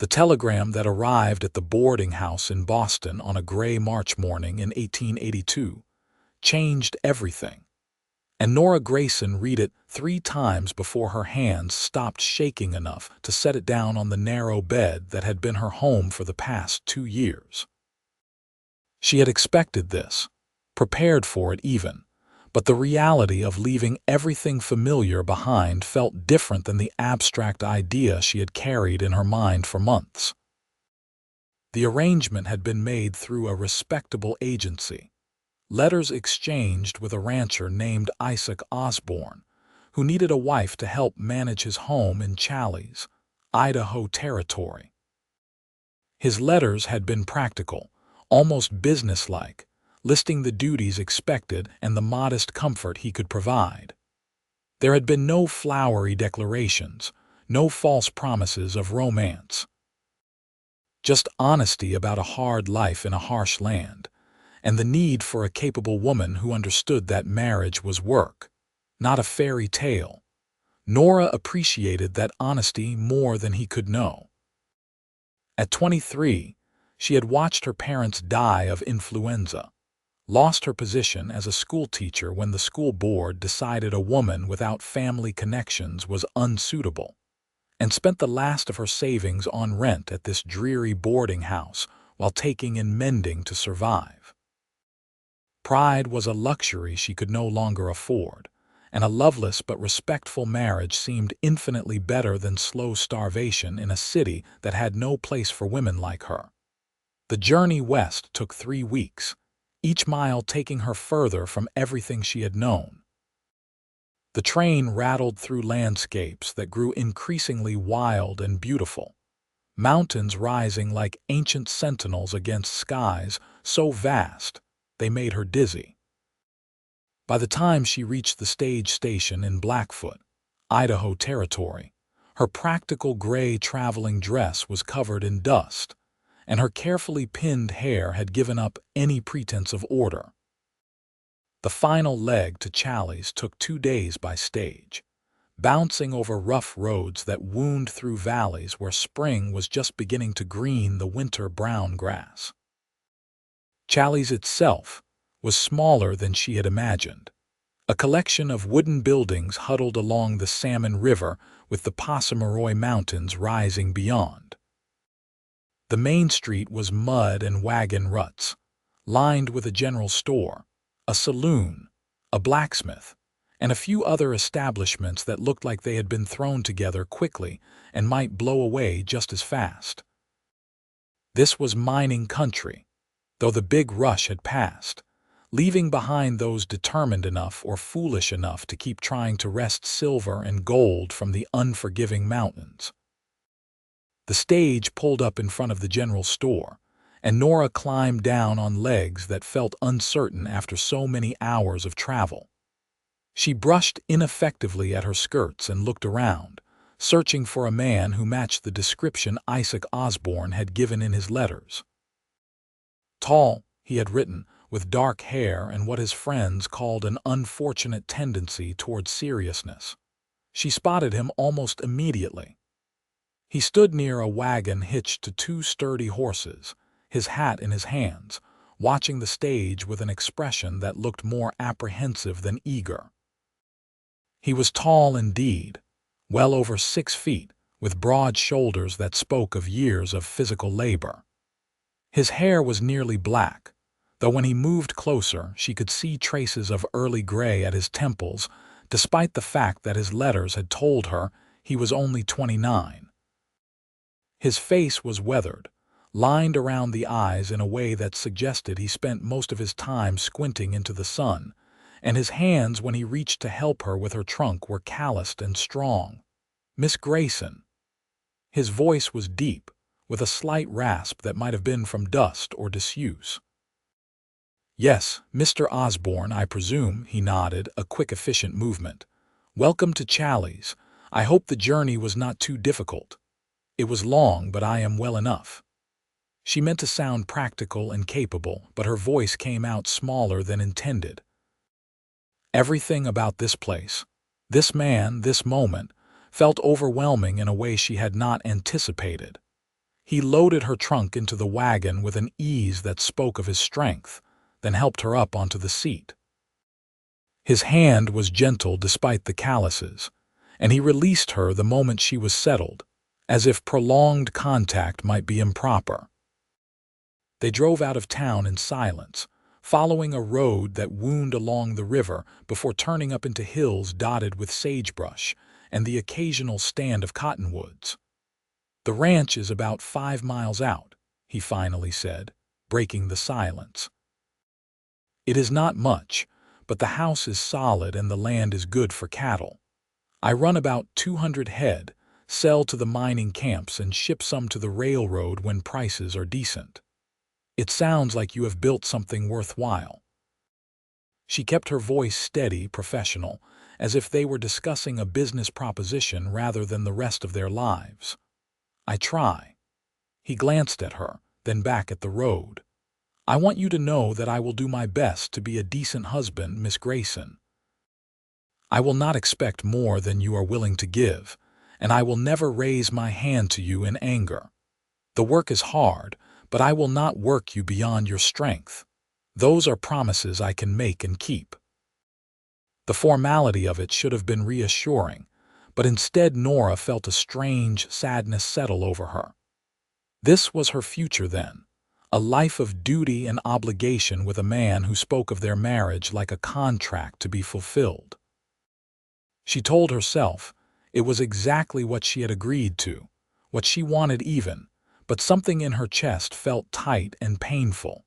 The telegram that arrived at the boarding house in Boston on a gray March morning in 1882 changed everything, and Nora Grayson read it 3 times before her hands stopped shaking enough to set it down on the narrow bed that had been her home for the past 2 years. She had expected this, prepared for it even, but the reality of leaving everything familiar behind felt different than the abstract idea she had carried in her mind for months. The arrangement had been made through a respectable agency, letters exchanged with a rancher named Isaac Osborne, who needed a wife to help manage his home in Challis, Idaho Territory. His letters had been practical, almost businesslike, listing the duties expected and the modest comfort he could provide. There had been no flowery declarations, no false promises of romance. Just honesty about a hard life in a harsh land, and the need for a capable woman who understood that marriage was work, not a fairy tale. Nora appreciated that honesty more than he could know. At 23, she had watched her parents die of influenza, lost her position as a schoolteacher when the school board decided a woman without family connections was unsuitable, and spent the last of her savings on rent at this dreary boarding house while taking in mending to survive. Pride was a luxury she could no longer afford, and a loveless but respectful marriage seemed infinitely better than slow starvation in a city that had no place for women like her. The journey west took 3 weeks, each mile taking her further from everything she had known. The train rattled through landscapes that grew increasingly wild and beautiful, mountains rising like ancient sentinels against skies so vast they made her dizzy. By the time she reached the stage station in Blackfoot, Idaho Territory, her practical gray traveling dress was covered in dust, and her carefully pinned hair had given up any pretense of order. The final leg to Challis took 2 days by stage, bouncing over rough roads that wound through valleys where spring was just beginning to green the winter brown grass. Challis itself was smaller than she had imagined, a collection of wooden buildings huddled along the Salmon River with the Possamaroy Mountains rising beyond. The main street was mud and wagon ruts, lined with a general store, a saloon, a blacksmith, and a few other establishments that looked like they had been thrown together quickly and might blow away just as fast. This was mining country, though the big rush had passed, leaving behind those determined enough or foolish enough to keep trying to wrest silver and gold from the unforgiving mountains. The stage pulled up in front of the general store, and Nora climbed down on legs that felt uncertain after so many hours of travel. She brushed ineffectively at her skirts and looked around, searching for a man who matched the description Isaac Osborne had given in his letters. Tall, he had written, with dark hair and what his friends called an unfortunate tendency toward seriousness. She spotted him almost immediately. He stood near a wagon hitched to 2 sturdy horses, his hat in his hands, watching the stage with an expression that looked more apprehensive than eager. He was tall indeed, well over 6 feet, with broad shoulders that spoke of years of physical labor. His hair was nearly black, though when he moved closer she could see traces of early gray at his temples, despite the fact that his letters had told her he was only 29. His face was weathered, lined around the eyes in a way that suggested he spent most of his time squinting into the sun, and his hands when he reached to help her with her trunk were calloused and strong. "Miss Grayson." His voice was deep, with a slight rasp that might have been from dust or disuse. "Yes, Mr. Osborne, I presume," he nodded, a quick, efficient movement. "Welcome to Challis. I hope the journey was not too difficult." "It was long, but I am well enough." She meant to sound practical and capable, but her voice came out smaller than intended. Everything about this place, this man, this moment, felt overwhelming in a way she had not anticipated. He loaded her trunk into the wagon with an ease that spoke of his strength, then helped her up onto the seat. His hand was gentle despite the calluses, and he released her the moment she was settled, as if prolonged contact might be improper. They drove out of town in silence, following a road that wound along the river before turning up into hills dotted with sagebrush and the occasional stand of cottonwoods. "The ranch is about 5 miles out," he finally said, breaking the silence. "It is not much, but the house is solid and the land is good for cattle. I run about 200 head, sell to the mining camps and ship some to the railroad when prices are decent. It sounds like you have built something worthwhile." She kept her voice steady, professional, as if they were discussing a business proposition rather than the rest of their lives. "I try." He glanced at her, then back at the road. "I want you to know that I will do my best to be a decent husband, Miss Grayson. I will not expect more than you are willing to give, and I will never raise my hand to you in anger. The work is hard, but I will not work you beyond your strength. Those are promises I can make and keep." The formality of it should have been reassuring, but instead Nora felt a strange sadness settle over her. This was her future then, a life of duty and obligation with a man who spoke of their marriage like a contract to be fulfilled. She told herself it was exactly what she had agreed to, what she wanted even, but something in her chest felt tight and painful.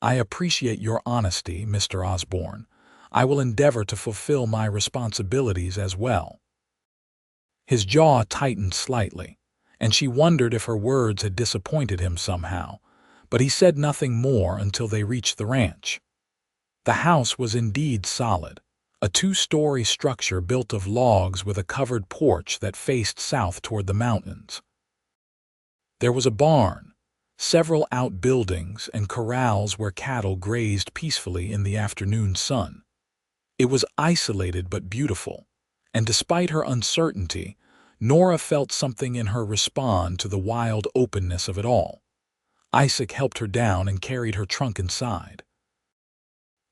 "I appreciate your honesty, Mr. Osborne. I will endeavor to fulfill my responsibilities as well." His jaw tightened slightly, and she wondered if her words had disappointed him somehow, but he said nothing more until they reached the ranch. The house was indeed solid, a 2-story structure built of logs with a covered porch that faced south toward the mountains. There was a barn, several outbuildings, and corrals where cattle grazed peacefully in the afternoon sun. It was isolated but beautiful, and despite her uncertainty, Nora felt something in her respond to the wild openness of it all. Isaac helped her down and carried her trunk inside.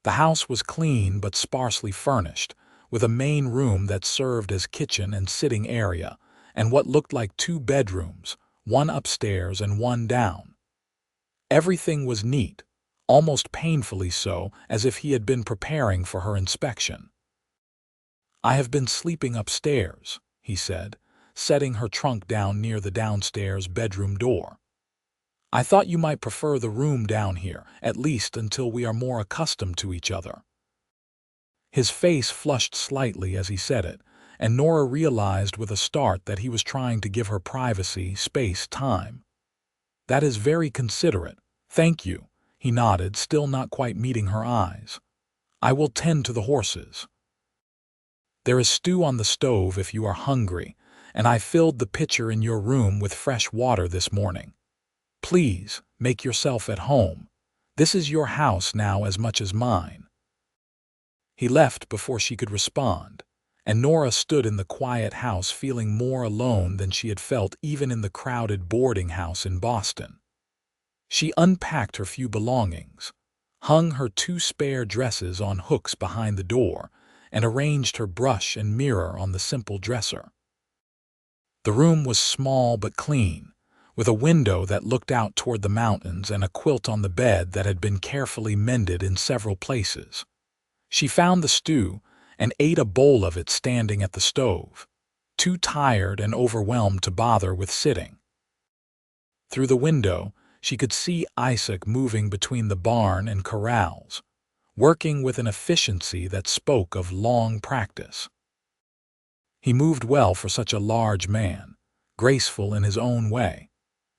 The house was clean but sparsely furnished, with a main room that served as kitchen and sitting area, and what looked like 2 bedrooms, one upstairs and one down. Everything was neat, almost painfully so, as if he had been preparing for her inspection. "I have been sleeping upstairs," he said, setting her trunk down near the downstairs bedroom door. "I thought you might prefer the room down here, at least until we are more accustomed to each other." His face flushed slightly as he said it, and Nora realized with a start that he was trying to give her privacy, space, time. "That is very considerate. Thank you," he nodded, still not quite meeting her eyes. "I will tend to the horses. There is stew on the stove if you are hungry, and I filled the pitcher in your room with fresh water this morning. Please, make yourself at home. This is your house now as much as mine." He left before she could respond, and Nora stood in the quiet house feeling more alone than she had felt even in the crowded boarding house in Boston. She unpacked her few belongings, hung her 2 spare dresses on hooks behind the door, and arranged her brush and mirror on the simple dresser. The room was small but clean, with a window that looked out toward the mountains and a quilt on the bed that had been carefully mended in several places. She found the stew and ate a bowl of it standing at the stove, too tired and overwhelmed to bother with sitting. Through the window, she could see Isaac moving between the barn and corrals, working with an efficiency that spoke of long practice. He moved well for such a large man, graceful in his own way,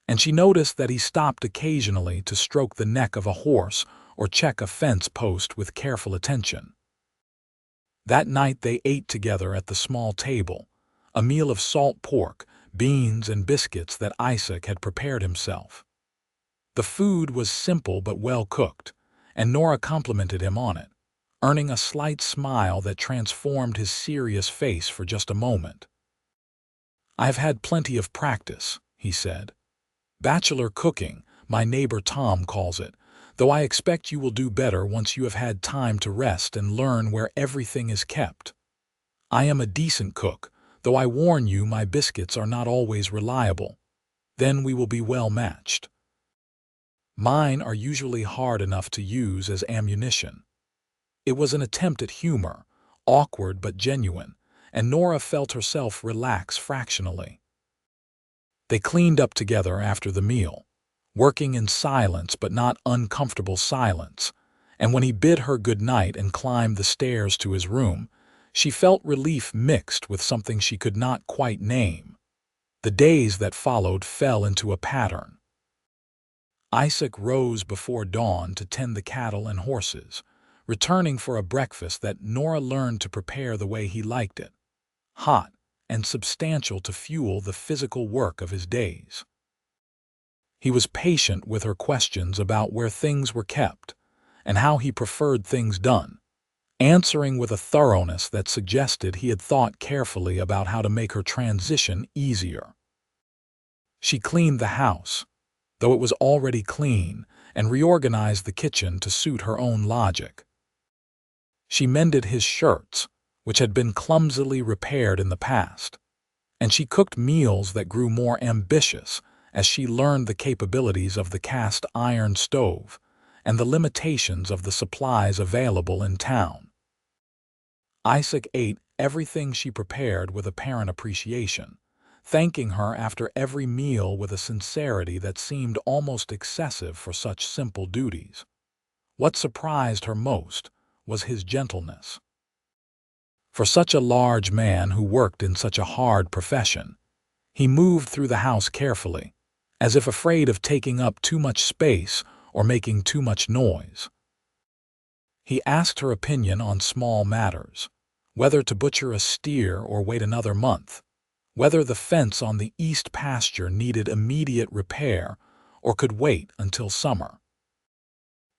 and she noticed that he stopped occasionally to stroke the neck of a horse or check a fence post with careful attention. That night they ate together at the small table, a meal of salt pork, beans, and biscuits that Isaac had prepared himself. The food was simple but well cooked, and Nora complimented him on it, earning a slight smile that transformed his serious face for just a moment. "I have had plenty of practice," he said. Bachelor cooking, my neighbor Tom calls it, though I expect you will do better once you have had time to rest and learn where everything is kept. I am a decent cook, though I warn you my biscuits are not always reliable. Then we will be well matched. Mine are usually hard enough to use as ammunition. It was an attempt at humor, awkward but genuine, and Nora felt herself relax fractionally. They cleaned up together after the meal, working in silence but not uncomfortable silence, and when he bid her good night and climbed the stairs to his room, she felt relief mixed with something she could not quite name. The days that followed fell into a pattern. Isaac rose before dawn to tend the cattle and horses, returning for a breakfast that Nora learned to prepare the way he liked it, hot and substantial to fuel the physical work of his days. He was patient with her questions about where things were kept and how he preferred things done, answering with a thoroughness that suggested he had thought carefully about how to make her transition easier. She cleaned the house, though it was already clean, and reorganized the kitchen to suit her own logic. She mended his shirts, which had been clumsily repaired in the past, and she cooked meals that grew more ambitious as she learned the capabilities of the cast iron stove and the limitations of the supplies available in town. Isaac ate everything she prepared with apparent appreciation, thanking her after every meal with a sincerity that seemed almost excessive for such simple duties. What surprised her most was his gentleness. For such a large man who worked in such a hard profession, he moved through the house carefully, as if afraid of taking up too much space or making too much noise. He asked her opinion on small matters, whether to butcher a steer or wait another month, whether the fence on the east pasture needed immediate repair or could wait until summer.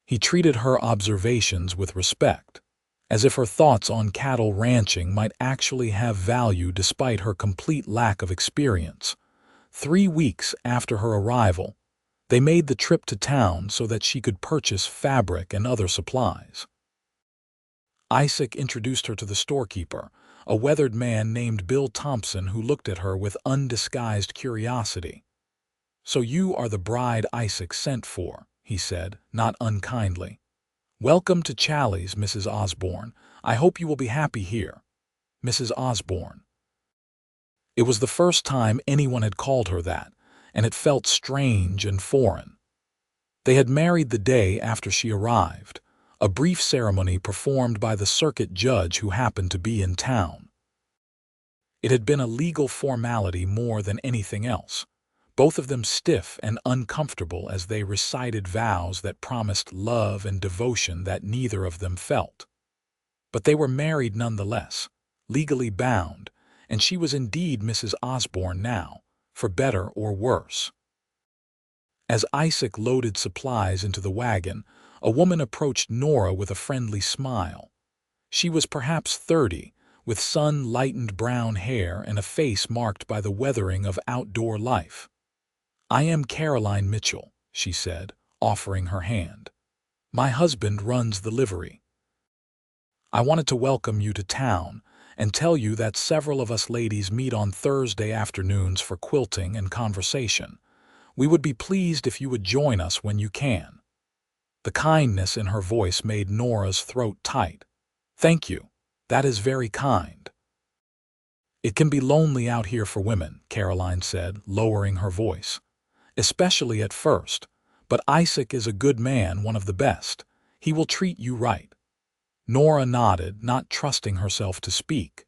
He treated her observations with respect, as if her thoughts on cattle ranching might actually have value despite her complete lack of experience. 3 weeks after her arrival, they made the trip to town so that she could purchase fabric and other supplies. Isaac introduced her to the storekeeper, a weathered man named Bill Thompson who looked at her with undisguised curiosity. "So you are the bride Isaac sent for," he said, not unkindly. "Welcome to Challies, Mrs. Osborne. I hope you will be happy here, Mrs. Osborne." It was the first time anyone had called her that, and it felt strange and foreign. They had married the day after she arrived, a brief ceremony performed by the circuit judge who happened to be in town. It had been a legal formality more than anything else, both of them stiff and uncomfortable as they recited vows that promised love and devotion that neither of them felt. But they were married nonetheless, legally bound, and she was indeed Mrs. Osborne now, for better or worse. As Isaac loaded supplies into the wagon, a woman approached Nora with a friendly smile. She was perhaps 30, with sun-lightened brown hair and a face marked by the weathering of outdoor life. "I am Caroline Mitchell," she said, offering her hand. "My husband runs the livery. I wanted to welcome you to town and tell you that several of us ladies meet on Thursday afternoons for quilting and conversation. We would be pleased if you would join us when you can." The kindness in her voice made Nora's throat tight. "Thank you. That is very kind." "It can be lonely out here for women," Caroline said, lowering her voice. "Especially at first. But Isaac is a good man, one of the best. He will treat you right." Nora nodded, not trusting herself to speak.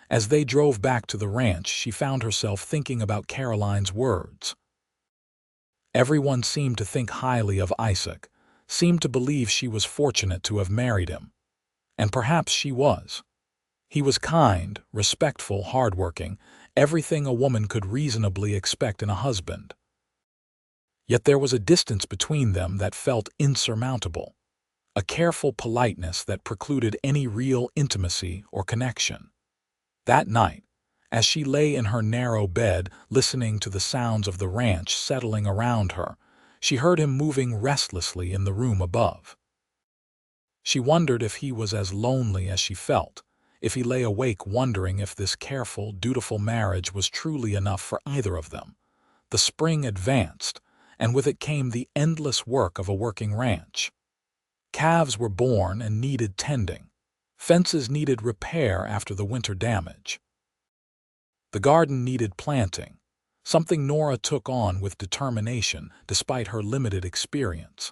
As they drove back to the ranch, she found herself thinking about Caroline's words. Everyone seemed to think highly of Isaac, seemed to believe she was fortunate to have married him. And perhaps she was. He was kind, respectful, hardworking, everything a woman could reasonably expect in a husband. Yet there was a distance between them that felt insurmountable, a careful politeness that precluded any real intimacy or connection. That night, As she lay in her narrow bed, listening to the sounds of the ranch settling around her, she heard him moving restlessly in the room above. She wondered if he was as lonely as she felt, if he lay awake wondering if this careful, dutiful marriage was truly enough for either of them. The spring advanced, and with it came the endless work of a working ranch. Calves were born and needed tending. Fences needed repair after the winter damage. The garden needed planting, something Nora took on with determination despite her limited experience.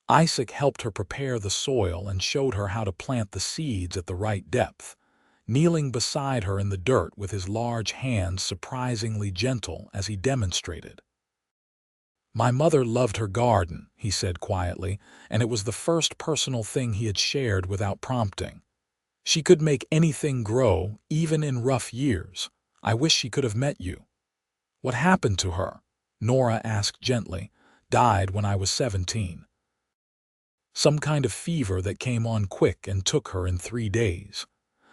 Isaac helped her prepare the soil and showed her how to plant the seeds at the right depth, kneeling beside her in the dirt with his large hands surprisingly gentle as he demonstrated. "My mother loved her garden," he said quietly, and it was the first personal thing he had shared without prompting. "She could make anything grow, even in rough years. I wish she could have met you." "What happened to her?" Nora asked gently. "Died when I was 17. Some kind of fever that came on quick and took her in 3 days.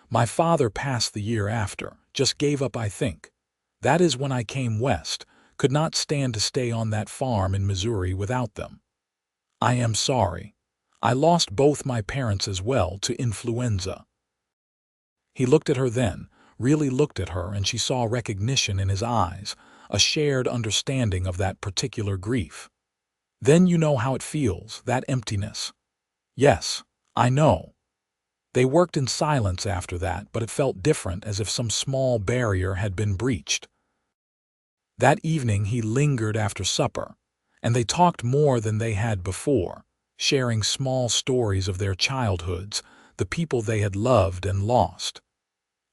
My father passed the year after, just gave up, I think. That is when I came west, could not stand to stay on that farm in Missouri without them. I am sorry. I lost both my parents as well to influenza." He looked at her then, really looked at her, and she saw recognition in his eyes, a shared understanding of that particular grief. "Then you know how it feels, that emptiness." "Yes, I know." They worked in silence after that, but it felt different, as if some small barrier had been breached. That evening he lingered after supper, and they talked more than they had before, sharing small stories of their childhoods, the people they had loved and lost.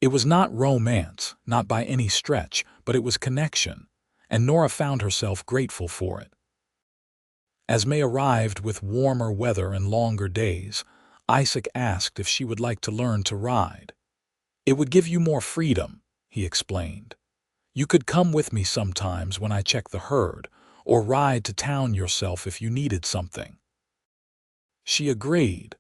It was not romance, not by any stretch, but it was connection, and Nora found herself grateful for it. As May arrived with warmer weather and longer days, Isaac asked if she would like to learn to ride. "It would give you more freedom," he explained. "You could come with me sometimes when I check the herd, or ride to town yourself if you needed something." She agreed,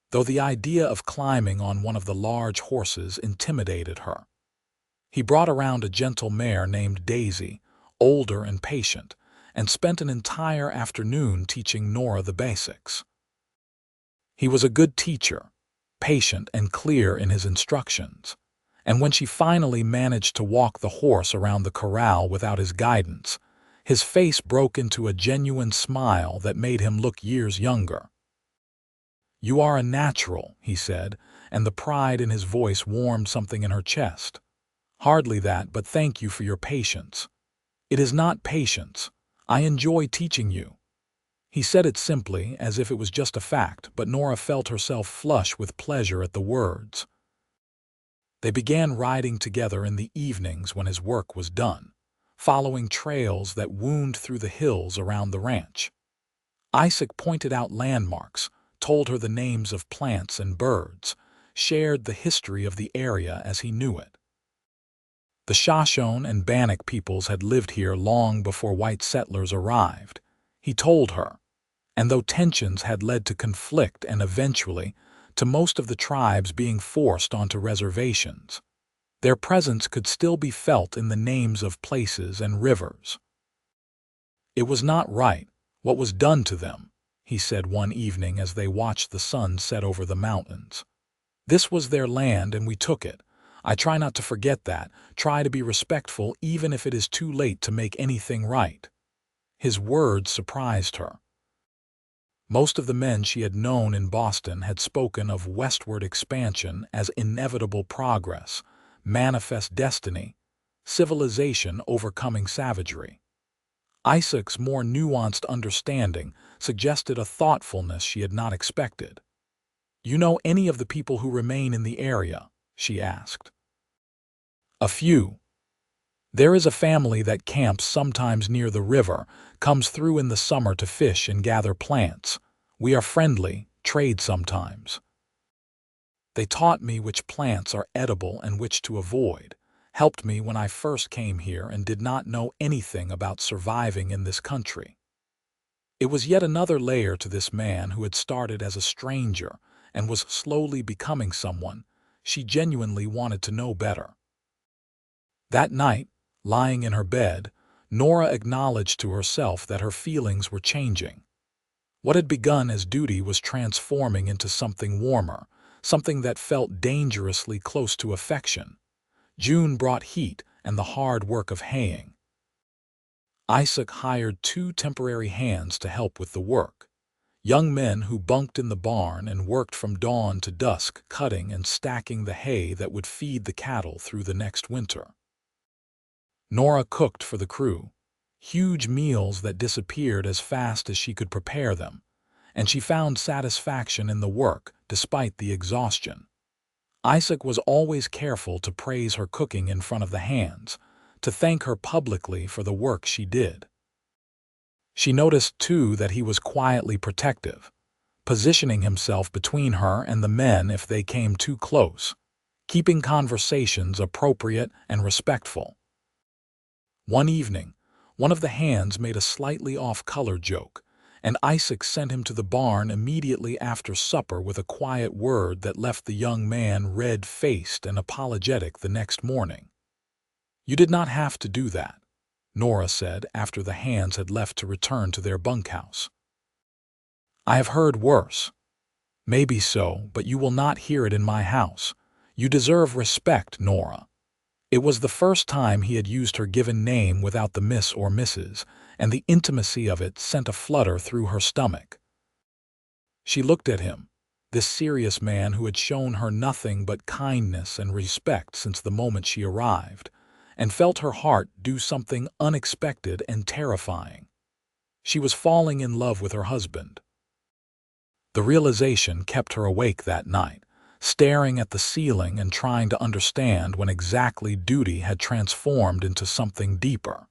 though the idea of climbing on one of the large horses intimidated her. He brought around a gentle mare named Daisy, older and patient, and spent an entire afternoon teaching Nora the basics. He was a good teacher, patient and clear in his instructions, and when she finally managed to walk the horse around the corral without his guidance, his face broke into a genuine smile that made him look years younger. "You are a natural," he said, and the pride in his voice warmed something in her chest. "Hardly that, but thank you for your patience." "It is not patience. I enjoy teaching you." He said it simply, as if it was just a fact, but Nora felt herself flush with pleasure at the words. They began riding together in the evenings when his work was done, following trails that wound through the hills around the ranch. Isaac pointed out landmarks, told her the names of plants and birds, shared the history of the area as he knew it. The Shoshone and Bannock peoples had lived here long before white settlers arrived, he told her, and though tensions had led to conflict and eventually to most of the tribes being forced onto reservations, their presence could still be felt in the names of places and rivers. "It was not right, what was done to them," he said one evening as they watched the sun set over the mountains. "This was their land and we took it. I try not to forget that, try to be respectful even if it is too late to make anything right." His words surprised her. Most of the men she had known in Boston had spoken of westward expansion as inevitable progress, manifest destiny, civilization overcoming savagery. Isaac's more nuanced understanding suggested a thoughtfulness she had not expected. "You know any of the people who remain in the area?" she asked. "A few. There is a family that camps sometimes near the river, comes through in the summer to fish and gather plants. We are friendly, trade sometimes. They taught me which plants are edible and which to avoid, helped me when I first came here and did not know anything about surviving in this country." It was yet another layer to this man who had started as a stranger and was slowly becoming someone she genuinely wanted to know better. That night, lying in her bed, Nora acknowledged to herself that her feelings were changing. What had begun as duty was transforming into something warmer, something that felt dangerously close to affection. June brought heat and the hard work of haying. Isaac hired 2 temporary hands to help with the work. Young men who bunked in the barn and worked from dawn to dusk, cutting and stacking the hay that would feed the cattle through the next winter. Nora cooked for the crew, huge meals that disappeared as fast as she could prepare them, and she found satisfaction in the work despite the exhaustion. Isaac was always careful to praise her cooking in front of the hands, to thank her publicly for the work she did. She noticed, too, that he was quietly protective, positioning himself between her and the men if they came too close, keeping conversations appropriate and respectful. One evening, one of the hands made a slightly off-color joke, and Isaac sent him to the barn immediately after supper with a quiet word that left the young man red-faced and apologetic the next morning. "You did not have to do that," Nora said after the hands had left to return to their bunkhouse. "I have heard worse." "Maybe so, but you will not hear it in my house. You deserve respect, Nora." It was the first time he had used her given name without the Miss or Mrs., and the intimacy of it sent a flutter through her stomach. She looked at him, this serious man who had shown her nothing but kindness and respect since the moment she arrived, and felt her heart do something unexpected and terrifying. She was falling in love with her husband. The realization kept her awake that night, staring at the ceiling and trying to understand when exactly duty had transformed into something deeper.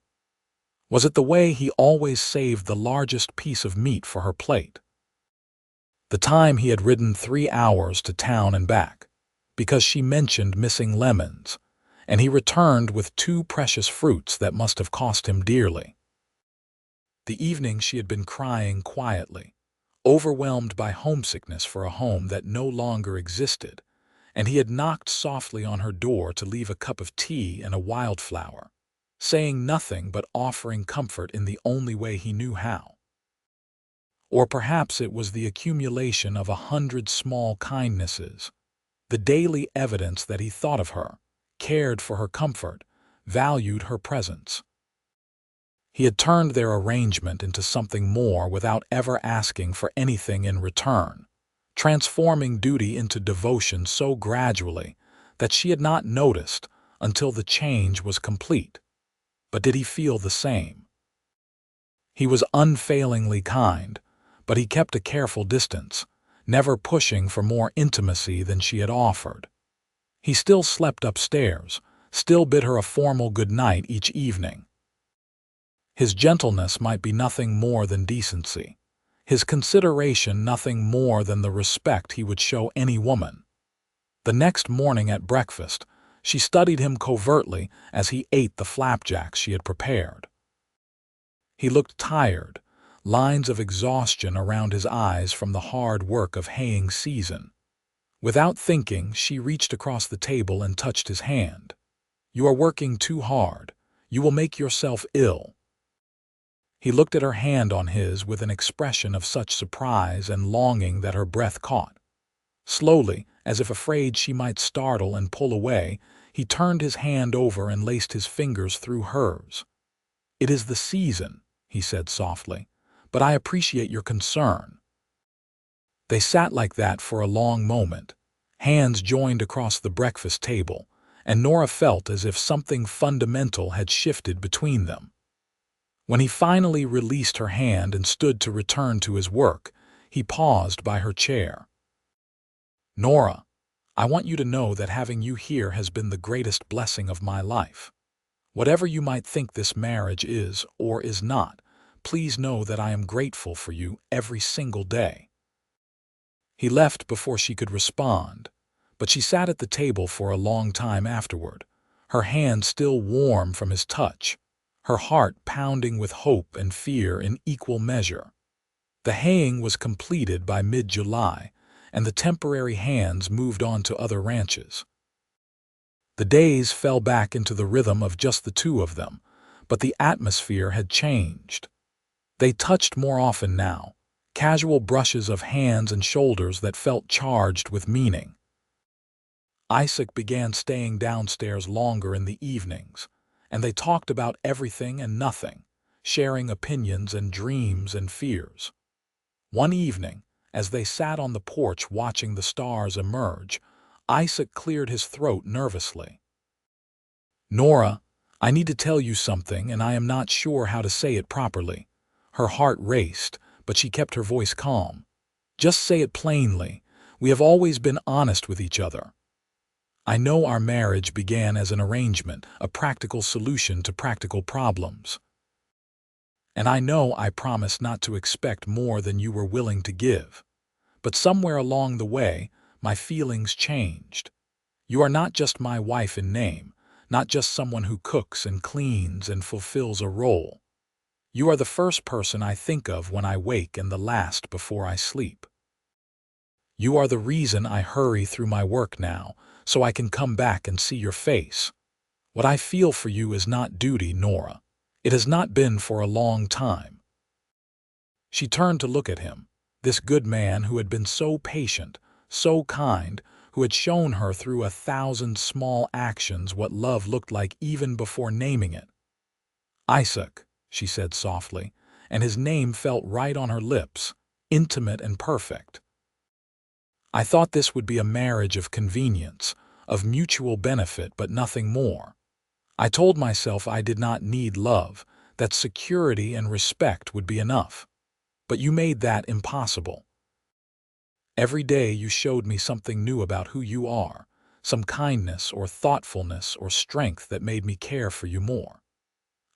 Was it the way he always saved the largest piece of meat for her plate? The time he had ridden 3 hours to town and back, because she mentioned missing lemons, and he returned with 2 precious fruits that must have cost him dearly. The evening she had been crying quietly, overwhelmed by homesickness for a home that no longer existed, and he had knocked softly on her door to leave a cup of tea and a wildflower, saying nothing but offering comfort in the only way he knew how. Or perhaps it was the accumulation of 100 small kindnesses, the daily evidence that he thought of her, cared for her comfort, valued her presence. He had turned their arrangement into something more without ever asking for anything in return, transforming duty into devotion so gradually that she had not noticed until the change was complete. But did he feel the same? He was unfailingly kind, but he kept a careful distance, never pushing for more intimacy than she had offered. He still slept upstairs, still bid her a formal good night each evening. His gentleness might be nothing more than decency, his consideration nothing more than the respect he would show any woman. The next morning at breakfast, she studied him covertly as he ate the flapjacks she had prepared. He looked tired, lines of exhaustion around his eyes from the hard work of haying season. Without thinking, she reached across the table and touched his hand. "You are working too hard. You will make yourself ill." He looked at her hand on his with an expression of such surprise and longing that her breath caught. Slowly, as if afraid she might startle and pull away, he turned his hand over and laced his fingers through hers. "It is the season," he said softly, "but I appreciate your concern." They sat like that for a long moment, hands joined across the breakfast table, and Nora felt as if something fundamental had shifted between them. When he finally released her hand and stood to return to his work, he paused by her chair. "Nora, I want you to know that having you here has been the greatest blessing of my life. Whatever you might think this marriage is or is not, please know that I am grateful for you every single day." He left before she could respond, but she sat at the table for a long time afterward, her hand still warm from his touch, her heart pounding with hope and fear in equal measure. The haying was completed by mid-July, and the temporary hands moved on to other ranches. The days fell back into the rhythm of just the two of them, but the atmosphere had changed. They touched more often now, casual brushes of hands and shoulders that felt charged with meaning. Isaac began staying downstairs longer in the evenings, and they talked about everything and nothing, sharing opinions and dreams and fears. One evening, as they sat on the porch watching the stars emerge, Isaac cleared his throat nervously. "Nora, I need to tell you something, and I am not sure how to say it properly." Her heart raced, but she kept her voice calm. "Just say it plainly. We have always been honest with each other. I know our marriage began as an arrangement, a practical solution to practical problems. And I know I promised not to expect more than you were willing to give. But somewhere along the way, my feelings changed. You are not just my wife in name, not just someone who cooks and cleans and fulfills a role. You are the first person I think of when I wake and the last before I sleep. You are the reason I hurry through my work now, so I can come back and see your face. What I feel for you is not duty, Nora. It has not been for a long time." She turned to look at him, this good man who had been so patient, so kind, who had shown her through 1,000 small actions what love looked like even before naming it. "Isaac," she said softly, and his name felt right on her lips, intimate and perfect. "I thought this would be a marriage of convenience, of mutual benefit, but nothing more. I told myself I did not need love, that security and respect would be enough. But you made that impossible. Every day you showed me something new about who you are, some kindness or thoughtfulness or strength that made me care for you more.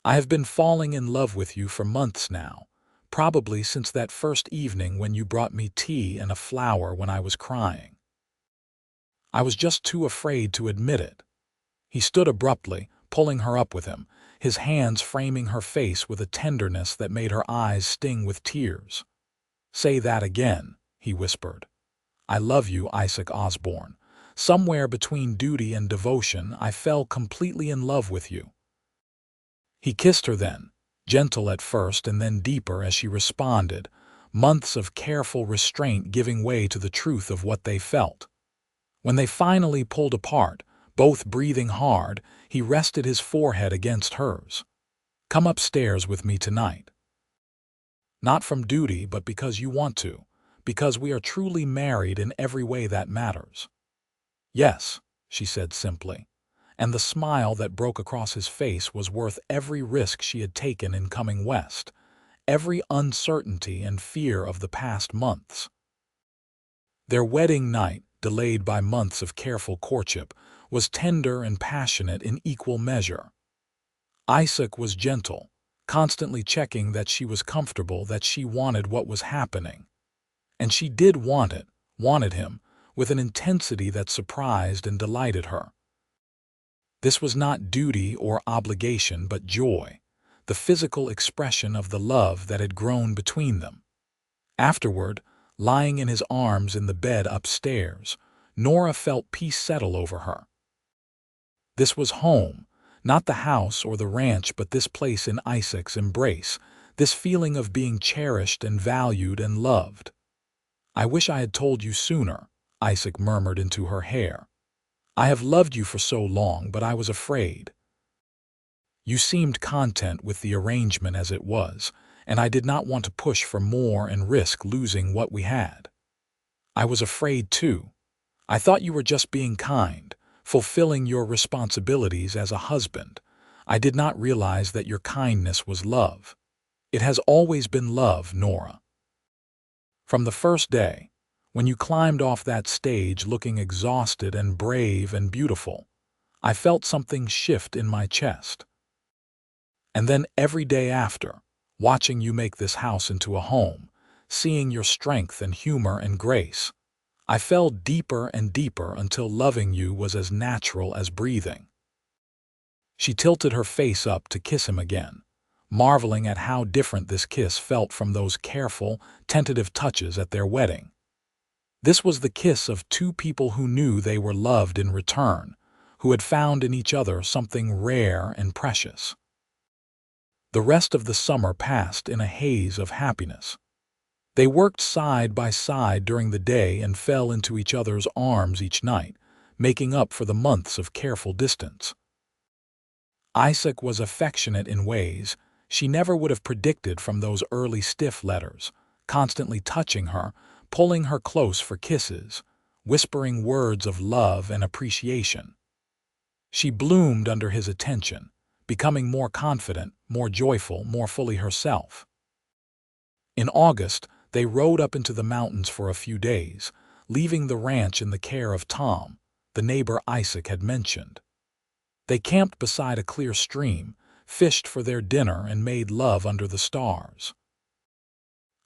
I have been falling in love with you for months now, probably since that first evening when you brought me tea and a flower when I was crying. I was just too afraid to admit it." He stood abruptly, pulling her up with him, his hands framing her face with a tenderness that made her eyes sting with tears. "Say that again," he whispered. "I love you, Isaac Osborne. Somewhere between duty and devotion, I fell completely in love with you." He kissed her then, gentle at first and then deeper as she responded, months of careful restraint giving way to the truth of what they felt. When they finally pulled apart, both breathing hard, he rested his forehead against hers. "Come upstairs with me tonight. Not from duty, but because you want to, because we are truly married in every way that matters." "Yes," she said simply, and the smile that broke across his face was worth every risk she had taken in coming west, every uncertainty and fear of the past months. Their wedding night, delayed by months of careful courtship, was tender and passionate in equal measure. Isaac was gentle, constantly checking that she was comfortable, that she wanted what was happening. And she did want it, wanted him, with an intensity that surprised and delighted her. This was not duty or obligation, but joy, the physical expression of the love that had grown between them. Afterward, lying in his arms in the bed upstairs, Nora felt peace settle over her. This was home, not the house or the ranch, but this place in Isaac's embrace, this feeling of being cherished and valued and loved. "I wish I had told you sooner," Isaac murmured into her hair. "I have loved you for so long, but I was afraid. You seemed content with the arrangement as it was, and I did not want to push for more and risk losing what we had. I was afraid too. I thought you were just being kind, fulfilling your responsibilities as a husband. I did not realize that your kindness was love. It has always been love, Nora. From the first day, when you climbed off that stage looking exhausted and brave and beautiful, I felt something shift in my chest. And then every day after, watching you make this house into a home, seeing your strength and humor and grace, I fell deeper and deeper until loving you was as natural as breathing." She tilted her face up to kiss him again, marveling at how different this kiss felt from those careful, tentative touches at their wedding. This was the kiss of two people who knew they were loved in return, who had found in each other something rare and precious. The rest of the summer passed in a haze of happiness. They worked side by side during the day and fell into each other's arms each night, making up for the months of careful distance. Isaac was affectionate in ways she never would have predicted from those early stiff letters, constantly touching her, pulling her close for kisses, whispering words of love and appreciation. She bloomed under his attention, becoming more confident, more joyful, more fully herself. In August, they rode up into the mountains for a few days, leaving the ranch in the care of Tom, the neighbor Isaac had mentioned. They camped beside a clear stream, fished for their dinner, and made love under the stars.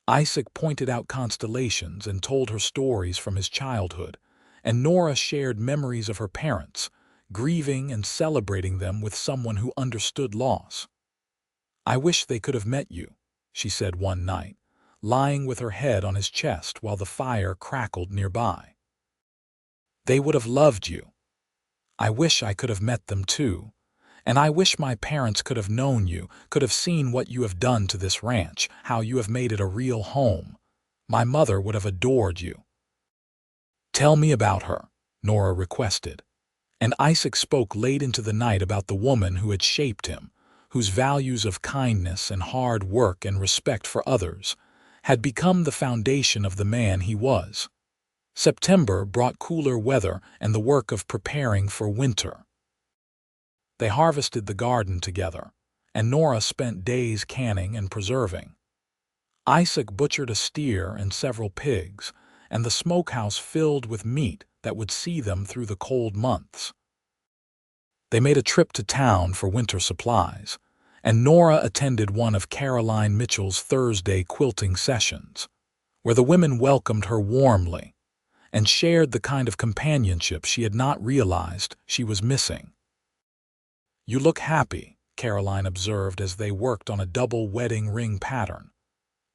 Isaac pointed out constellations and told her stories from his childhood, and Nora shared memories of her parents, grieving and celebrating them with someone who understood loss. "I wish they could have met you," she said one night, lying with her head on his chest while the fire crackled nearby. "They would have loved you. I wish I could have met them too. And I wish my parents could have known you, could have seen what you have done to this ranch, how you have made it a real home. My mother would have adored you." "Tell me about her," Nora requested. And Isaac spoke late into the night about the woman who had shaped him, whose values of kindness and hard work and respect for others had become the foundation of the man he was. September brought cooler weather and the work of preparing for winter. They harvested the garden together, and Nora spent days canning and preserving. Isaac butchered a steer and several pigs, and the smokehouse filled with meat that would see them through the cold months. They made a trip to town for winter supplies, and Nora attended one of Caroline Mitchell's Thursday quilting sessions, where the women welcomed her warmly and shared the kind of companionship she had not realized she was missing. "You look happy," Caroline observed as they worked on a double wedding ring pattern.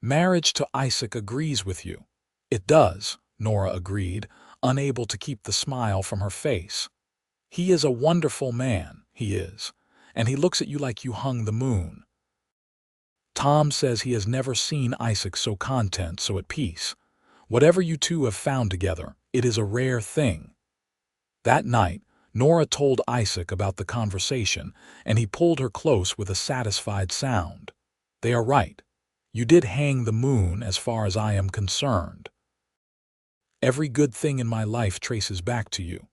"Marriage to Isaac agrees with you." "It does," Nora agreed, unable to keep the smile from her face. "He is a wonderful man, he is, and he looks at you like you hung the moon." Tom says he has never seen Isaac so content, so at peace. Whatever you two have found together, it is a rare thing. That night, Nora told Isaac about the conversation, and he pulled her close with a satisfied sound. "They are right. You did hang the moon as far as I am concerned. Every good thing in my life traces back to you.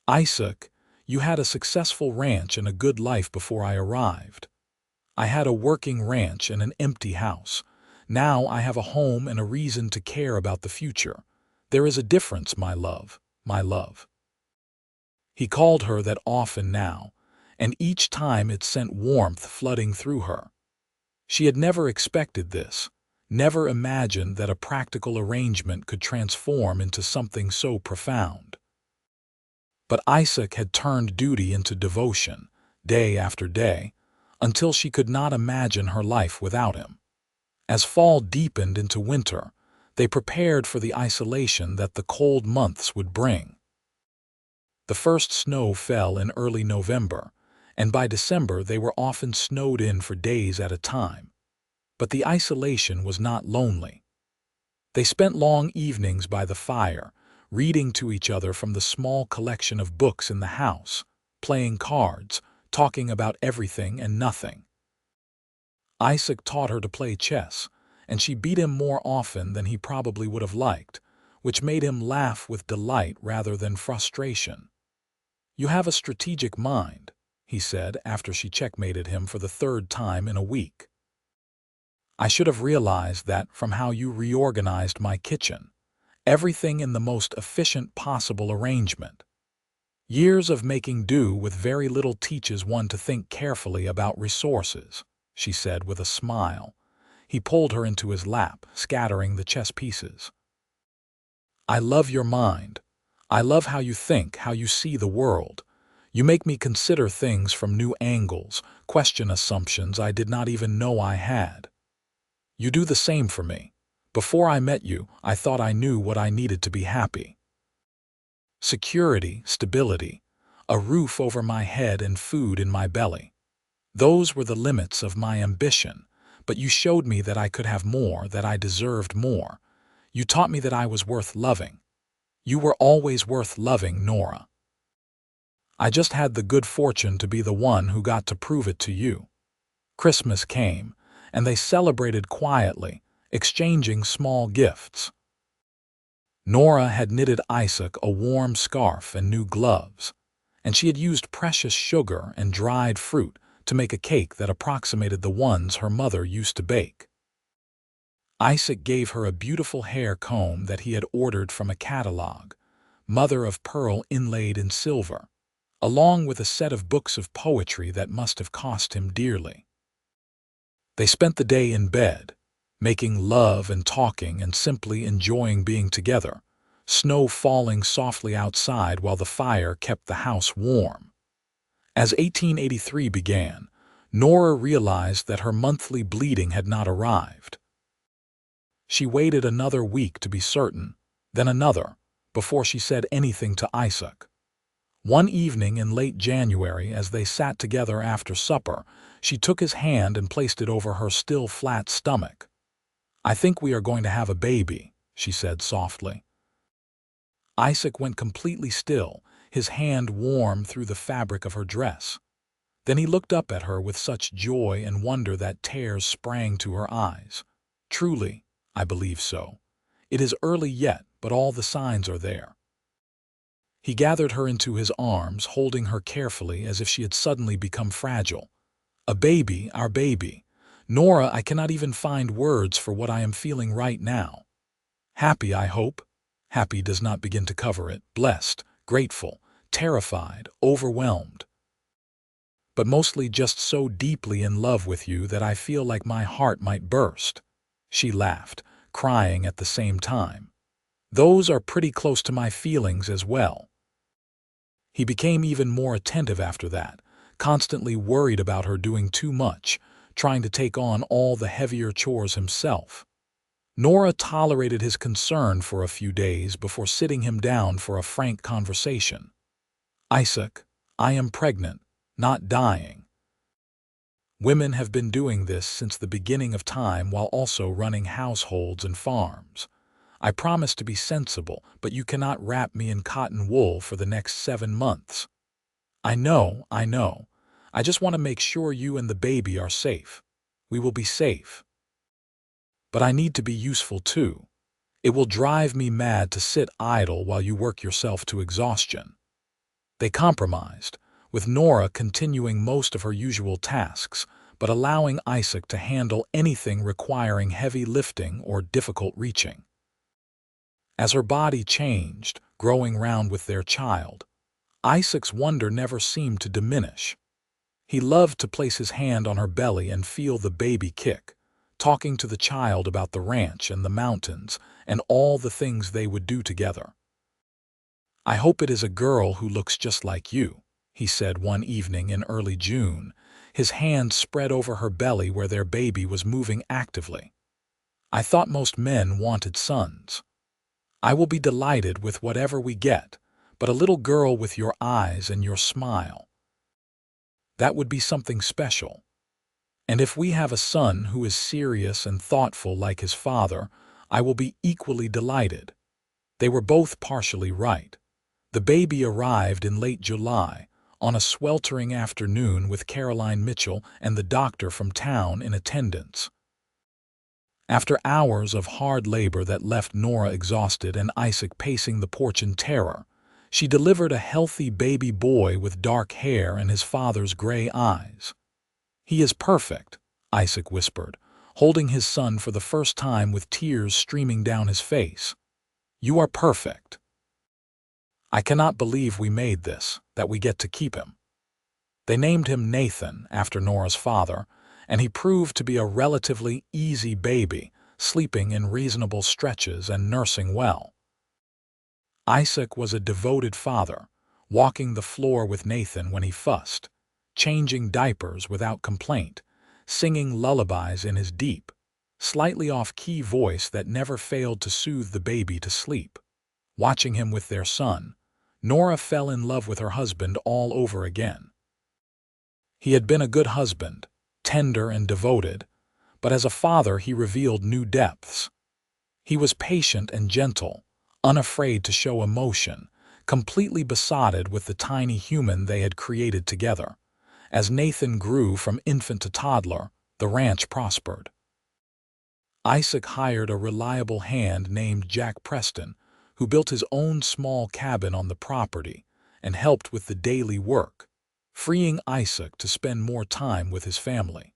Isaac, you had a successful ranch and a good life before I arrived. I had a working ranch and an empty house. Now I have a home and a reason to care about the future. There is a difference, my love, my love." He called her that often now, and each time it sent warmth flooding through her. She had never expected this, never imagined that a practical arrangement could transform into something so profound. But Isaac had turned duty into devotion, day after day, until she could not imagine her life without him. As fall deepened into winter, they prepared for the isolation that the cold months would bring. The first snow fell in early November, and by December they were often snowed in for days at a time. But the isolation was not lonely. They spent long evenings by the fire, reading to each other from the small collection of books in the house, playing cards, talking about everything and nothing. Isaac taught her to play chess, and she beat him more often than he probably would have liked, which made him laugh with delight rather than frustration. "You have a strategic mind," he said after she checkmated him for the third time in a week. "I should have realized that from how you reorganized my kitchen. Everything in the most efficient possible arrangement. Years of making do with very little teaches one to think carefully about resources," she said with a smile. He pulled her into his lap, scattering the chess pieces. "I love your mind. I love how you think, how you see the world. You make me consider things from new angles, question assumptions I did not even know I had. You do the same for me. Before I met you, I thought I knew what I needed to be happy. Security, stability, a roof over my head and food in my belly. Those were the limits of my ambition, but you showed me that I could have more, that I deserved more. You taught me that I was worth loving. You were always worth loving, Nora. I just had the good fortune to be the one who got to prove it to you." Christmas came, and they celebrated quietly, exchanging small gifts. Nora had knitted Isaac a warm scarf and new gloves, and she had used precious sugar and dried fruit to make a cake that approximated the ones her mother used to bake. Isaac gave her a beautiful hair comb that he had ordered from a catalog, mother of pearl inlaid in silver, along with a set of books of poetry that must have cost him dearly. They spent the day in bed, making love and talking and simply enjoying being together, snow falling softly outside while the fire kept the house warm. As 1883 began, Nora realized that her monthly bleeding had not arrived. She waited another week to be certain, then another, before she said anything to Isaac. One evening in late January, as they sat together after supper, she took his hand and placed it over her still flat stomach. "I think we are going to have a baby," she said softly. Isaac went completely still, his hand warm through the fabric of her dress. Then he looked up at her with such joy and wonder that tears sprang to her eyes. "Truly, I believe so. It is early yet, but all the signs are there." He gathered her into his arms, holding her carefully as if she had suddenly become fragile. "A baby, our baby. Nora, I cannot even find words for what I am feeling right now. Happy, I hope. Happy does not begin to cover it. Blessed, grateful, terrified, overwhelmed. But mostly just so deeply in love with you that I feel like my heart might burst." She laughed, crying at the same time. "Those are pretty close to my feelings as well." He became even more attentive after that, constantly worried about her doing too much, trying to take on all the heavier chores himself. Nora tolerated his concern for a few days before sitting him down for a frank conversation. "Isaac, I am pregnant, not dying. Women have been doing this since the beginning of time while also running households and farms. I promise to be sensible, but you cannot wrap me in cotton wool for the next 7 months. I know. I just want to make sure you and the baby are safe. We will be safe. But I need to be useful too. It will drive me mad to sit idle while you work yourself to exhaustion." They compromised, with Nora continuing most of her usual tasks, but allowing Isaac to handle anything requiring heavy lifting or difficult reaching. As her body changed, growing round with their child, Isaac's wonder never seemed to diminish. He loved to place his hand on her belly and feel the baby kick, talking to the child about the ranch and the mountains and all the things they would do together. "I hope it is a girl who looks just like you," he said one evening in early June, his hand spread over her belly where their baby was moving actively. "I thought most men wanted sons. I will be delighted with whatever we get, but a little girl with your eyes and your smile. That would be something special. And if we have a son who is serious and thoughtful like his father, I will be equally delighted." They were both partially right. The baby arrived in late July, on a sweltering afternoon with Caroline Mitchell and the doctor from town in attendance. After hours of hard labor that left Nora exhausted and Isaac pacing the porch in terror, she delivered a healthy baby boy with dark hair and his father's gray eyes. "He is perfect," Isaac whispered, holding his son for the first time with tears streaming down his face. "You are perfect. I cannot believe we made this, that we get to keep him." They named him Nathan, after Nora's father, and he proved to be a relatively easy baby, sleeping in reasonable stretches and nursing well. Isaac was a devoted father, walking the floor with Nathan when he fussed, changing diapers without complaint, singing lullabies in his deep, slightly off-key voice that never failed to soothe the baby to sleep. Watching him with their son, Nora fell in love with her husband all over again. He had been a good husband, tender and devoted, but as a father he revealed new depths. He was patient and gentle, unafraid to show emotion, completely besotted with the tiny human they had created together. As Nathan grew from infant to toddler, the ranch prospered. Isaac hired a reliable hand named Jack Preston, who built his own small cabin on the property and helped with the daily work, freeing Isaac to spend more time with his family.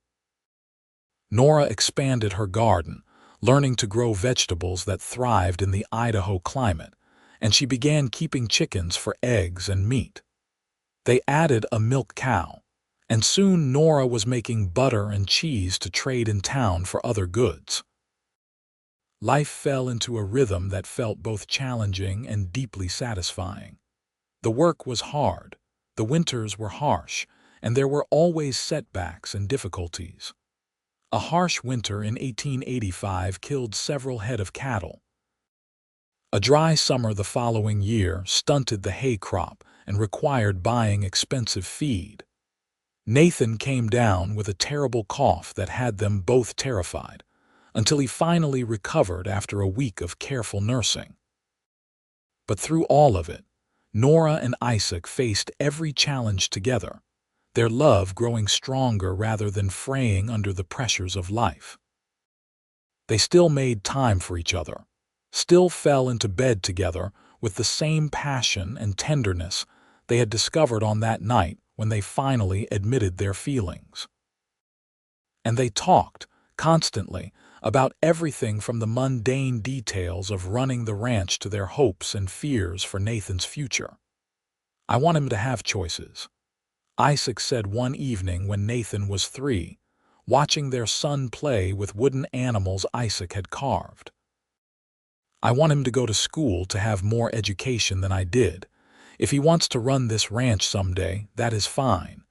Nora expanded her garden, learning to grow vegetables that thrived in the Idaho climate, and she began keeping chickens for eggs and meat. They added a milk cow, and soon Nora was making butter and cheese to trade in town for other goods. Life fell into a rhythm that felt both challenging and deeply satisfying. The work was hard, the winters were harsh, and there were always setbacks and difficulties. A harsh winter in 1885 killed several head of cattle. A dry summer the following year stunted the hay crop and required buying expensive feed. Nathan came down with a terrible cough that had them both terrified, until he finally recovered after a week of careful nursing. But through all of it, Nora and Isaac faced every challenge together, their love growing stronger rather than fraying under the pressures of life. They still made time for each other, still fell into bed together with the same passion and tenderness they had discovered on that night when they finally admitted their feelings. And they talked, constantly, about everything from the mundane details of running the ranch to their hopes and fears for Nathan's future. "I want him to have choices," Isaac said one evening when Nathan was 3, watching their son play with wooden animals Isaac had carved. "I want him to go to school to have more education than I did. If he wants to run this ranch someday, that is fine.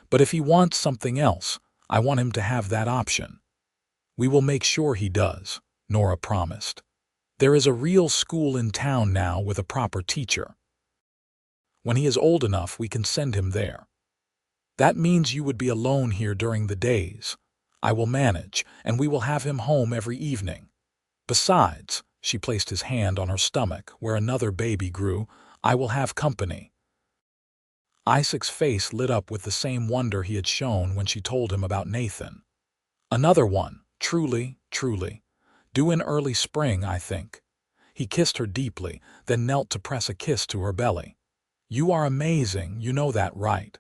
But if he wants something else, I want him to have that option." "We will make sure he does," Nora promised. "There is a real school in town now with a proper teacher. When he is old enough, we can send him there. That means you would be alone here during the days. I will manage, and we will have him home every evening. Besides," she placed his hand on her stomach where another baby grew, "I will have company." Isaac's face lit up with the same wonder he had shown when she told him about Nathan. "Another one, truly, truly. Due in early spring, I think." He kissed her deeply, then knelt to press a kiss to her belly. "You are amazing, you know that, right?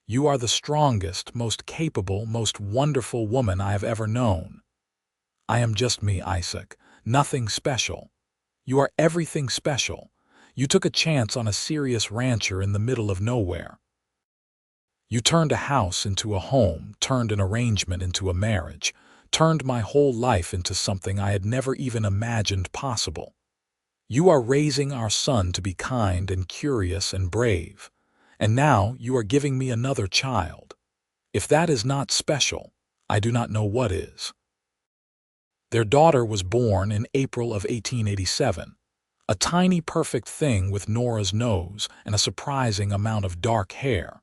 You are the strongest, most capable, most wonderful woman I have ever known." "I am just me, Isaac. Nothing special." "You are everything special. You took a chance on a serious rancher in the middle of nowhere. You turned a house into a home, turned an arrangement into a marriage, turned my whole life into something I had never even imagined possible. You are raising our son to be kind and curious and brave, and now you are giving me another child. If that is not special, I do not know what is." Their daughter was born in April of 1887, a tiny perfect thing with Nora's nose and a surprising amount of dark hair.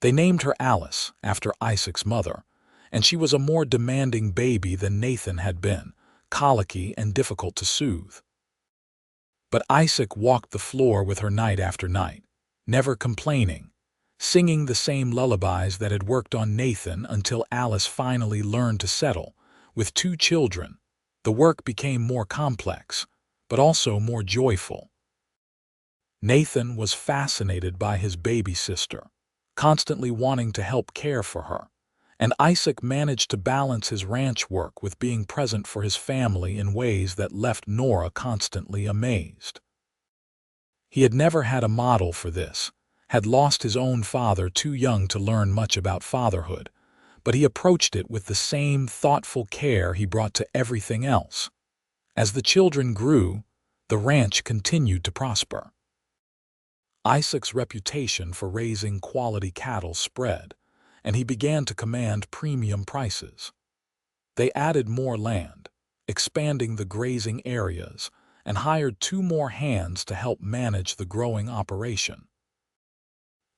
They named her Alice, after Isaac's mother, and she was a more demanding baby than Nathan had been, colicky and difficult to soothe. But Isaac walked the floor with her night after night, never complaining, singing the same lullabies that had worked on Nathan until Alice finally learned to settle. With 2 children, the work became more complex, but also more joyful. Nathan was fascinated by his baby sister, constantly wanting to help care for her, and Isaac managed to balance his ranch work with being present for his family in ways that left Nora constantly amazed. He had never had a model for this, had lost his own father too young to learn much about fatherhood, but he approached it with the same thoughtful care he brought to everything else. As the children grew, the ranch continued to prosper. Isaac's reputation for raising quality cattle spread, and he began to command premium prices. They added more land, expanding the grazing areas, and hired 2 more hands to help manage the growing operation.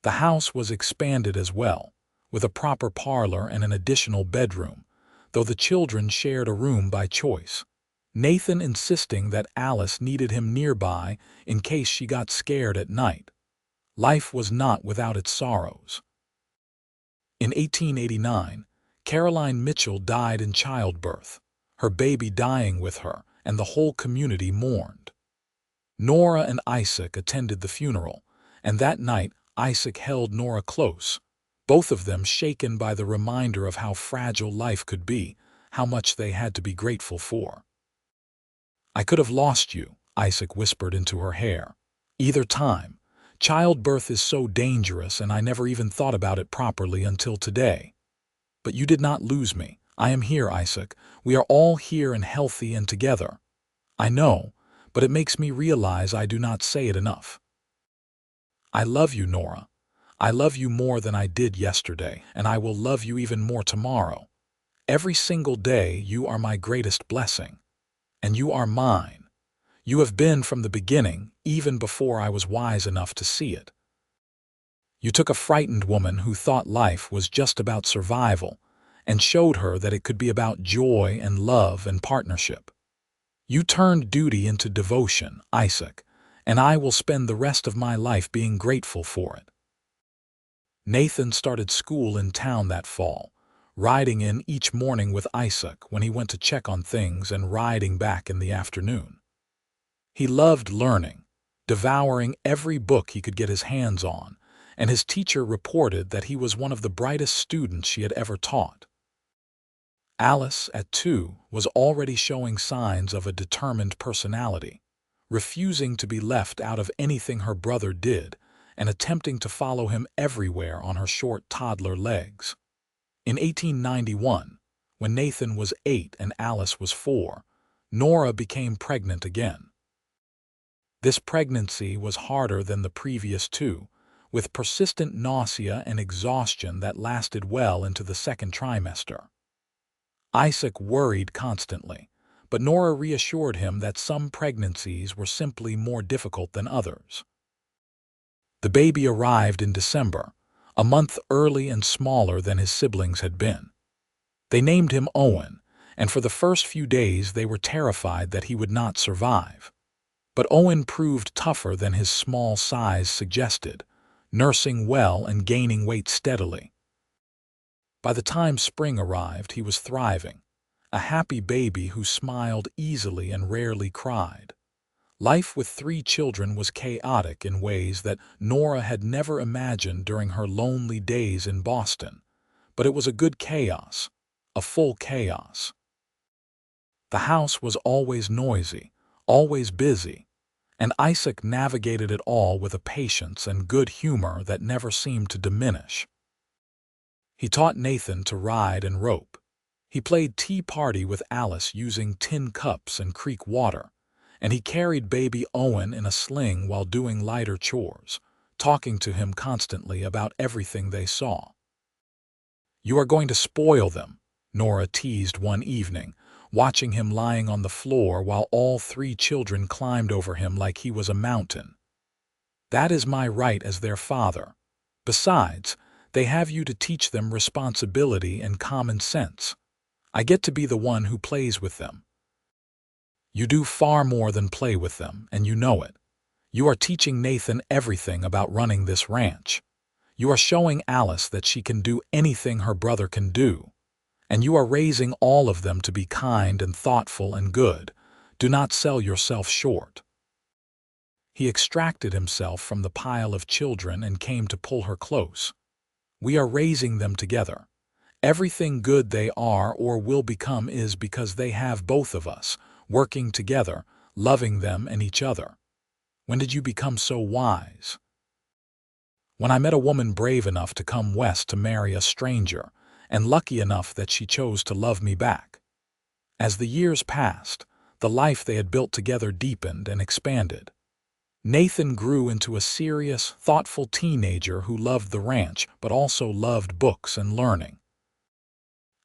The house was expanded as well, with a proper parlor and an additional bedroom, though the children shared a room by choice, Nathan insisting that Alice needed him nearby in case she got scared at night. Life was not without its sorrows. In 1889, Caroline Mitchell died in childbirth, her baby dying with her, and the whole community mourned. Nora and Isaac attended the funeral, and that night Isaac held Nora close, both of them shaken by the reminder of how fragile life could be, how much they had to be grateful for. "I could have lost you," Isaac whispered into her hair. "Either time. Childbirth is so dangerous, and I never even thought about it properly until today. But you did not lose me. I am here, Isaac. We are all here and healthy and together. I know, but it makes me realize I do not say it enough. I love you, Nora. I love you more than I did yesterday, and I will love you even more tomorrow. Every single day you are my greatest blessing. And you are mine. You have been from the beginning, even before I was wise enough to see it. You took a frightened woman who thought life was just about survival and showed her that it could be about joy and love and partnership. You turned duty into devotion, Isaac, and I will spend the rest of my life being grateful for it." Nathan started school in town that fall, riding in each morning with Isaac when he went to check on things and riding back in the afternoon. He loved learning, devouring every book he could get his hands on, and his teacher reported that he was one of the brightest students she had ever taught. Alice, at 2, was already showing signs of a determined personality, refusing to be left out of anything her brother did and attempting to follow him everywhere on her short toddler legs. In 1891, when Nathan was 8 and Alice was 4, Nora became pregnant again. This pregnancy was harder than the previous 2, with persistent nausea and exhaustion that lasted well into the second trimester. Isaac worried constantly, but Nora reassured him that some pregnancies were simply more difficult than others. The baby arrived in December, a month early and smaller than his siblings had been. They named him Owen, and for the first few days they were terrified that he would not survive. But Owen proved tougher than his small size suggested, nursing well and gaining weight steadily. By the time spring arrived, he was thriving, a happy baby who smiled easily and rarely cried. Life with 3 children was chaotic in ways that Nora had never imagined during her lonely days in Boston, but it was a good chaos, a full chaos. The house was always noisy, always busy, and Isaac navigated it all with a patience and good humor that never seemed to diminish. He taught Nathan to ride and rope. He played tea party with Alice using tin cups and creek water, and he carried baby Owen in a sling while doing lighter chores, talking to him constantly about everything they saw. "You are going to spoil them," Nora teased one evening, watching him lying on the floor while all 3 children climbed over him like he was a mountain. "That is my right as their father. Besides, they have you to teach them responsibility and common sense. I get to be the one who plays with them." "You do far more than play with them, and you know it. You are teaching Nathan everything about running this ranch. You are showing Alice that she can do anything her brother can do. And you are raising all of them to be kind and thoughtful and good. Do not sell yourself short." He extracted himself from the pile of children and came to pull her close. "We are raising them together. Everything good they are or will become is because they have both of us, working together, loving them and each other. When did you become so wise?" "When I met a woman brave enough to come west to marry a stranger, and lucky enough that she chose to love me back." As the years passed, the life they had built together deepened and expanded. Nathan grew into a serious, thoughtful teenager who loved the ranch but also loved books and learning.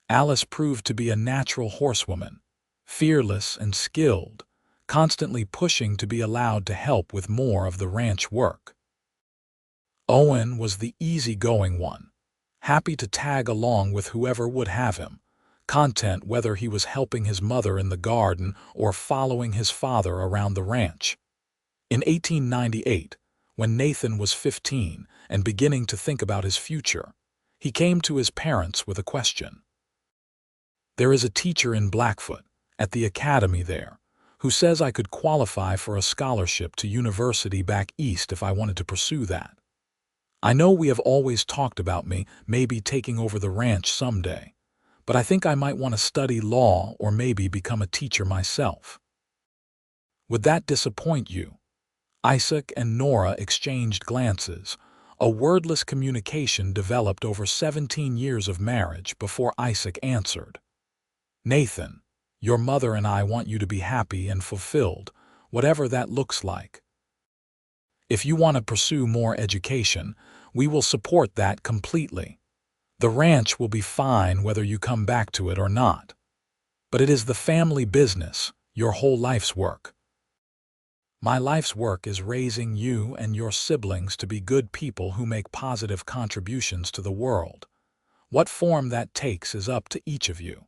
Alice proved to be a natural horsewoman, fearless and skilled, constantly pushing to be allowed to help with more of the ranch work. Owen was the easygoing one, happy to tag along with whoever would have him, content whether he was helping his mother in the garden or following his father around the ranch. In 1898, when Nathan was 15 and beginning to think about his future, he came to his parents with a question. "There is a teacher in Blackfoot, at the academy there, who says I could qualify for a scholarship to university back east if I wanted to pursue that. I know we have always talked about me maybe taking over the ranch someday, but I think I might want to study law or maybe become a teacher myself. Would that disappoint you?" Isaac and Nora exchanged glances. A wordless communication developed over 17 years of marriage before Isaac answered. "Nathan, your mother and I want you to be happy and fulfilled, whatever that looks like. If you want to pursue more education, we will support that completely. The ranch will be fine whether you come back to it or not. But it is the family business, your whole life's work. My life's work is raising you and your siblings to be good people who make positive contributions to the world. What form that takes is up to each of you.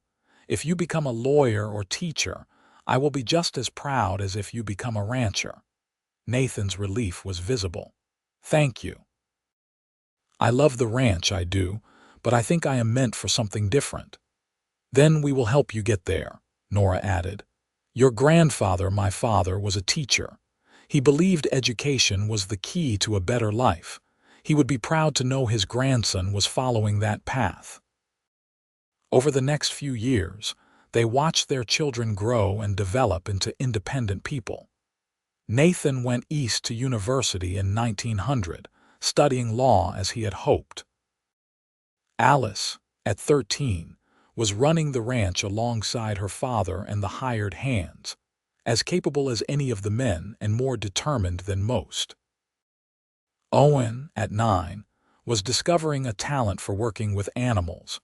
If you become a lawyer or teacher, I will be just as proud as if you become a rancher." Nathan's relief was visible. "Thank you. I love the ranch, I do, but I think I am meant for something different." "Then we will help you get there," Nora added. "Your grandfather, my father, was a teacher. He believed education was the key to a better life. He would be proud to know his grandson was following that path." Over the next few years, they watched their children grow and develop into independent people. Nathan went east to university in 1900, studying law as he had hoped. Alice, at 13, was running the ranch alongside her father and the hired hands, as capable as any of the men and more determined than most. Owen, at 9, was discovering a talent for working with animals,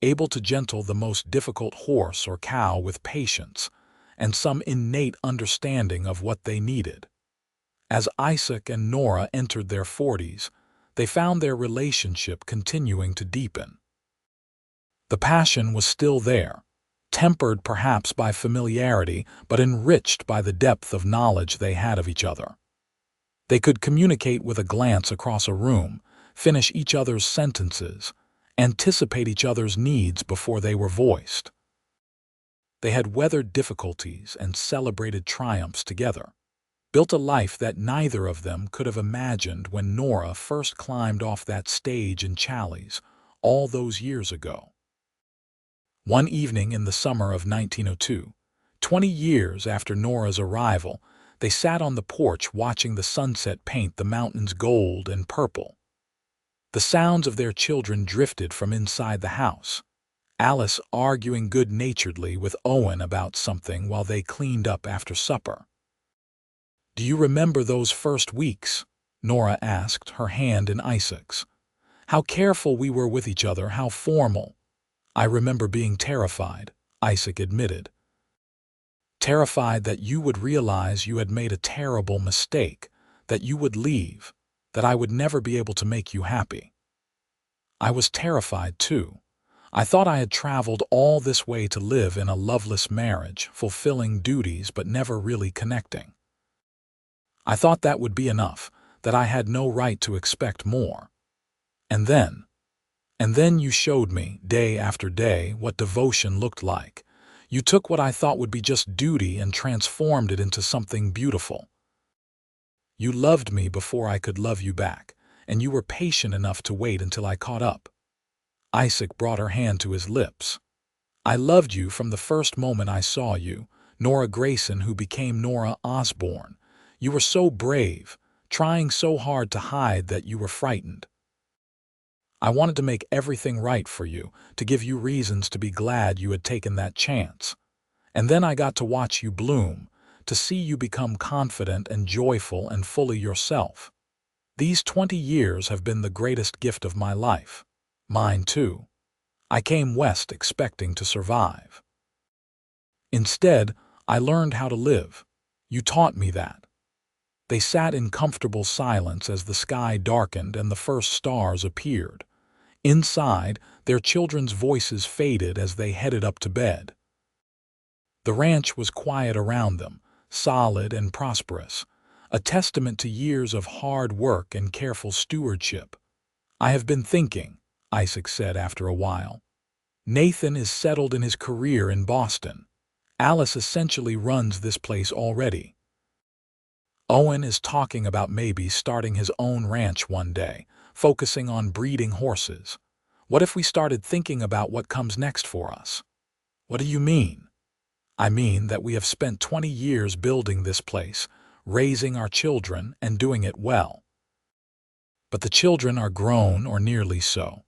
able to gentle the most difficult horse or cow with patience and some innate understanding of what they needed. As Isaac and Nora entered their 40s, they found their relationship continuing to deepen. The passion was still there, tempered perhaps by familiarity, but enriched by the depth of knowledge they had of each other. They could communicate with a glance across a room, finish each other's sentences, anticipate each other's needs before they were voiced. They had weathered difficulties and celebrated triumphs together, built a life that neither of them could have imagined when Nora first climbed off that stage in Challies all those years ago. One evening in the summer of 1902, 20 years after Nora's arrival, they sat on the porch watching the sunset paint the mountains gold and purple. The sounds of their children drifted from inside the house, Alice arguing good-naturedly with Owen about something while they cleaned up after supper. "Do you remember those first weeks?" Nora asked, her hand in Isaac's. "How careful we were with each other, how formal." "I remember being terrified," Isaac admitted. "Terrified that you would realize you had made a terrible mistake, that you would leave, that I would never be able to make you happy." "I was terrified too. I thought I had traveled all this way to live in a loveless marriage, fulfilling duties but never really connecting. I thought that would be enough, that I had no right to expect more. And then you showed me, day after day, what devotion looked like. You took what I thought would be just duty and transformed it into something beautiful. You loved me before I could love you back, and you were patient enough to wait until I caught up." Isaac brought her hand to his lips. "I loved you from the first moment I saw you, Nora Grayson who became Nora Osborne. You were so brave, trying so hard to hide that you were frightened. I wanted to make everything right for you, to give you reasons to be glad you had taken that chance. And then I got to watch you bloom, to see you become confident and joyful and fully yourself. These 20 years have been the greatest gift of my life. Mine too. I came west expecting to survive. Instead, I learned how to live. You taught me that." They sat in comfortable silence as the sky darkened and the first stars appeared. Inside, their children's voices faded as they headed up to bed. The ranch was quiet around them, solid and prosperous, a testament to years of hard work and careful stewardship. "I have been thinking," Isaac said after a while. "Nathan is settled in his career in Boston. Alice essentially runs this place already. Owen is talking about maybe starting his own ranch one day, focusing on breeding horses. What if we started thinking about what comes next for us?" "What do you mean?" "I mean that we have spent 20 years building this place, raising our children and doing it well. But the children are grown or nearly so.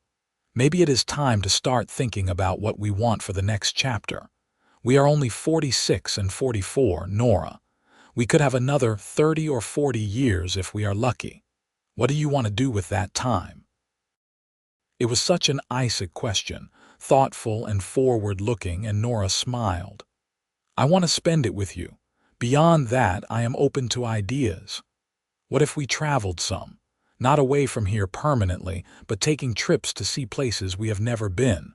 Maybe it is time to start thinking about what we want for the next chapter. We are only 46 and 44, Nora. We could have another 30 or 40 years if we are lucky. What do you want to do with that time?" It was such an Isaac question, thoughtful and forward-looking, and Nora smiled. "I want to spend it with you. Beyond that, I am open to ideas. What if we traveled some? Not away from here permanently, but taking trips to see places we have never been.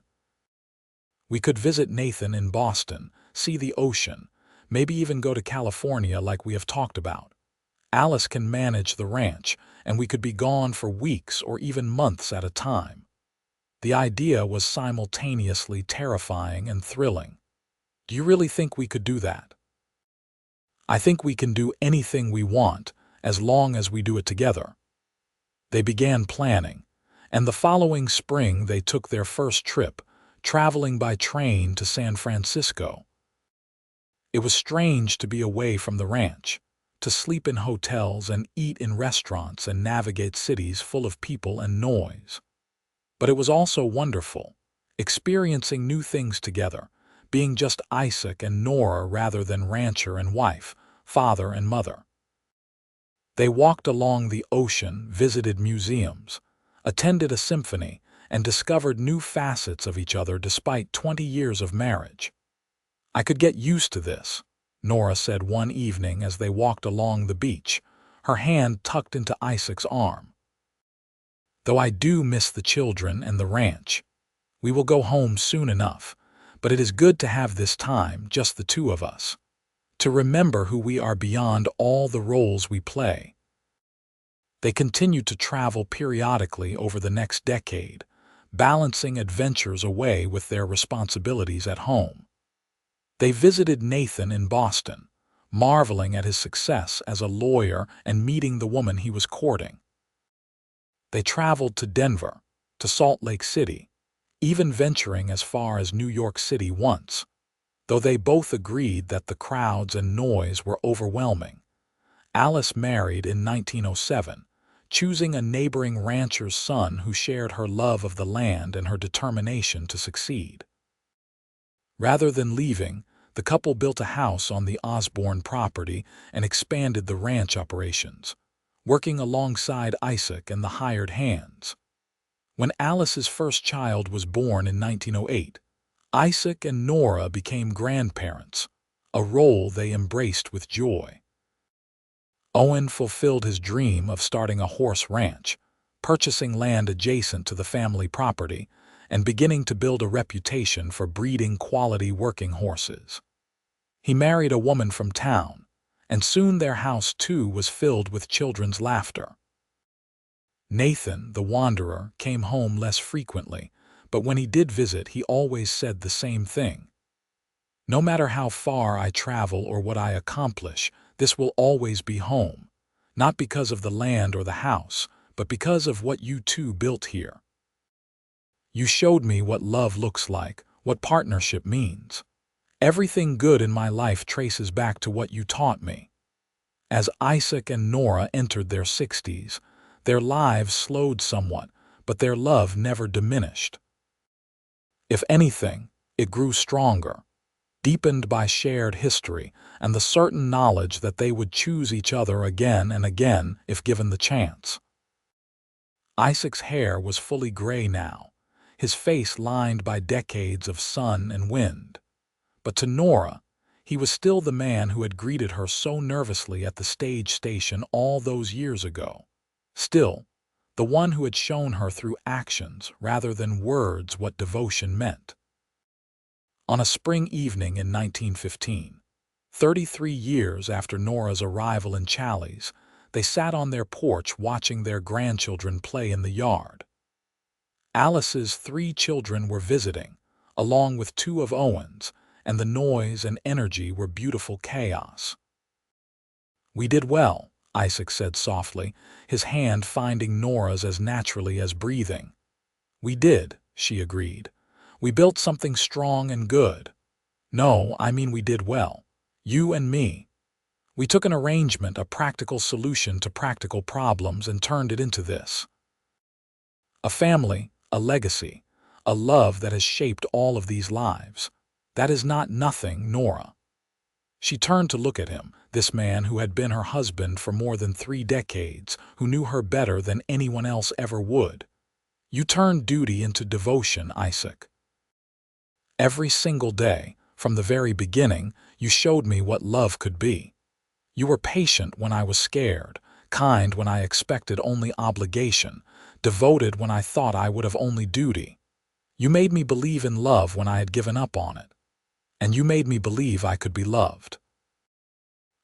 We could visit Nathan in Boston, see the ocean, maybe even go to California like we have talked about. Alice can manage the ranch, and we could be gone for weeks or even months at a time." The idea was simultaneously terrifying and thrilling. "Do you really think we could do that?" "I think we can do anything we want, as long as we do it together." They began planning, and the following spring they took their first trip, traveling by train to San Francisco. It was strange to be away from the ranch, to sleep in hotels and eat in restaurants and navigate cities full of people and noise. But it was also wonderful, experiencing new things together, being just Isaac and Nora rather than rancher and wife, father and mother. They walked along the ocean, visited museums, attended a symphony, and discovered new facets of each other despite 20 years of marriage. "I could get used to this," Nora said one evening as they walked along the beach, her hand tucked into Isaac's arm. "Though I do miss the children and the ranch. We will go home soon enough, but it is good to have this time, just the two of us, to remember who we are beyond all the roles we play." They continued to travel periodically over the next decade, balancing adventures away with their responsibilities at home. They visited Nathan in Boston, marveling at his success as a lawyer and meeting the woman he was courting. They traveled to Denver, to Salt Lake City, even venturing as far as New York City once, though they both agreed that the crowds and noise were overwhelming. Alice married in 1907, choosing a neighboring rancher's son who shared her love of the land and her determination to succeed. Rather than leaving, the couple built a house on the Osborne property and expanded the ranch operations, working alongside Isaac and the hired hands. When Alice's first child was born in 1908, Isaac and Nora became grandparents, a role they embraced with joy. Owen fulfilled his dream of starting a horse ranch, purchasing land adjacent to the family property, and beginning to build a reputation for breeding quality working horses. He married a woman from town, and soon their house too was filled with children's laughter. Nathan, the wanderer, came home less frequently, but when he did visit he always said the same thing. "No matter how far I travel or what I accomplish, this will always be home, not because of the land or the house, but because of what you two built here. You showed me what love looks like, what partnership means. Everything good in my life traces back to what you taught me." As Isaac and Nora entered their 60s, their lives slowed somewhat, but their love never diminished. If anything, it grew stronger, deepened by shared history and the certain knowledge that they would choose each other again and again if given the chance. Isaac's hair was fully gray now, his face lined by decades of sun and wind. But to Nora, He was still the man who had greeted her so nervously at the stage station all those years ago. Still, the one who had shown her through actions rather than words what devotion meant. On a spring evening in 1915, 33 years after Nora's arrival in Challies, they sat on their porch watching their grandchildren play in the yard. Alice's 3 children were visiting, along with 2 of Owen's, and the noise and energy were beautiful chaos. "We did well," Isaac said softly, his hand finding Nora's as naturally as breathing. "We did," she agreed. "We built something strong and good. No, I mean we did well. You and me. We took an arrangement, a practical solution to practical problems, and turned it into this. A family, a legacy, a love that has shaped all of these lives. That is not nothing, Nora." She turned to look at him, this man who had been her husband for more than 3 decades, who knew her better than anyone else ever would. "You turned duty into devotion, Isaac. Every single day, from the very beginning, you showed me what love could be. You were patient when I was scared, kind when I expected only obligation, devoted when I thought I would have only duty. You made me believe in love when I had given up on it. And you made me believe I could be loved.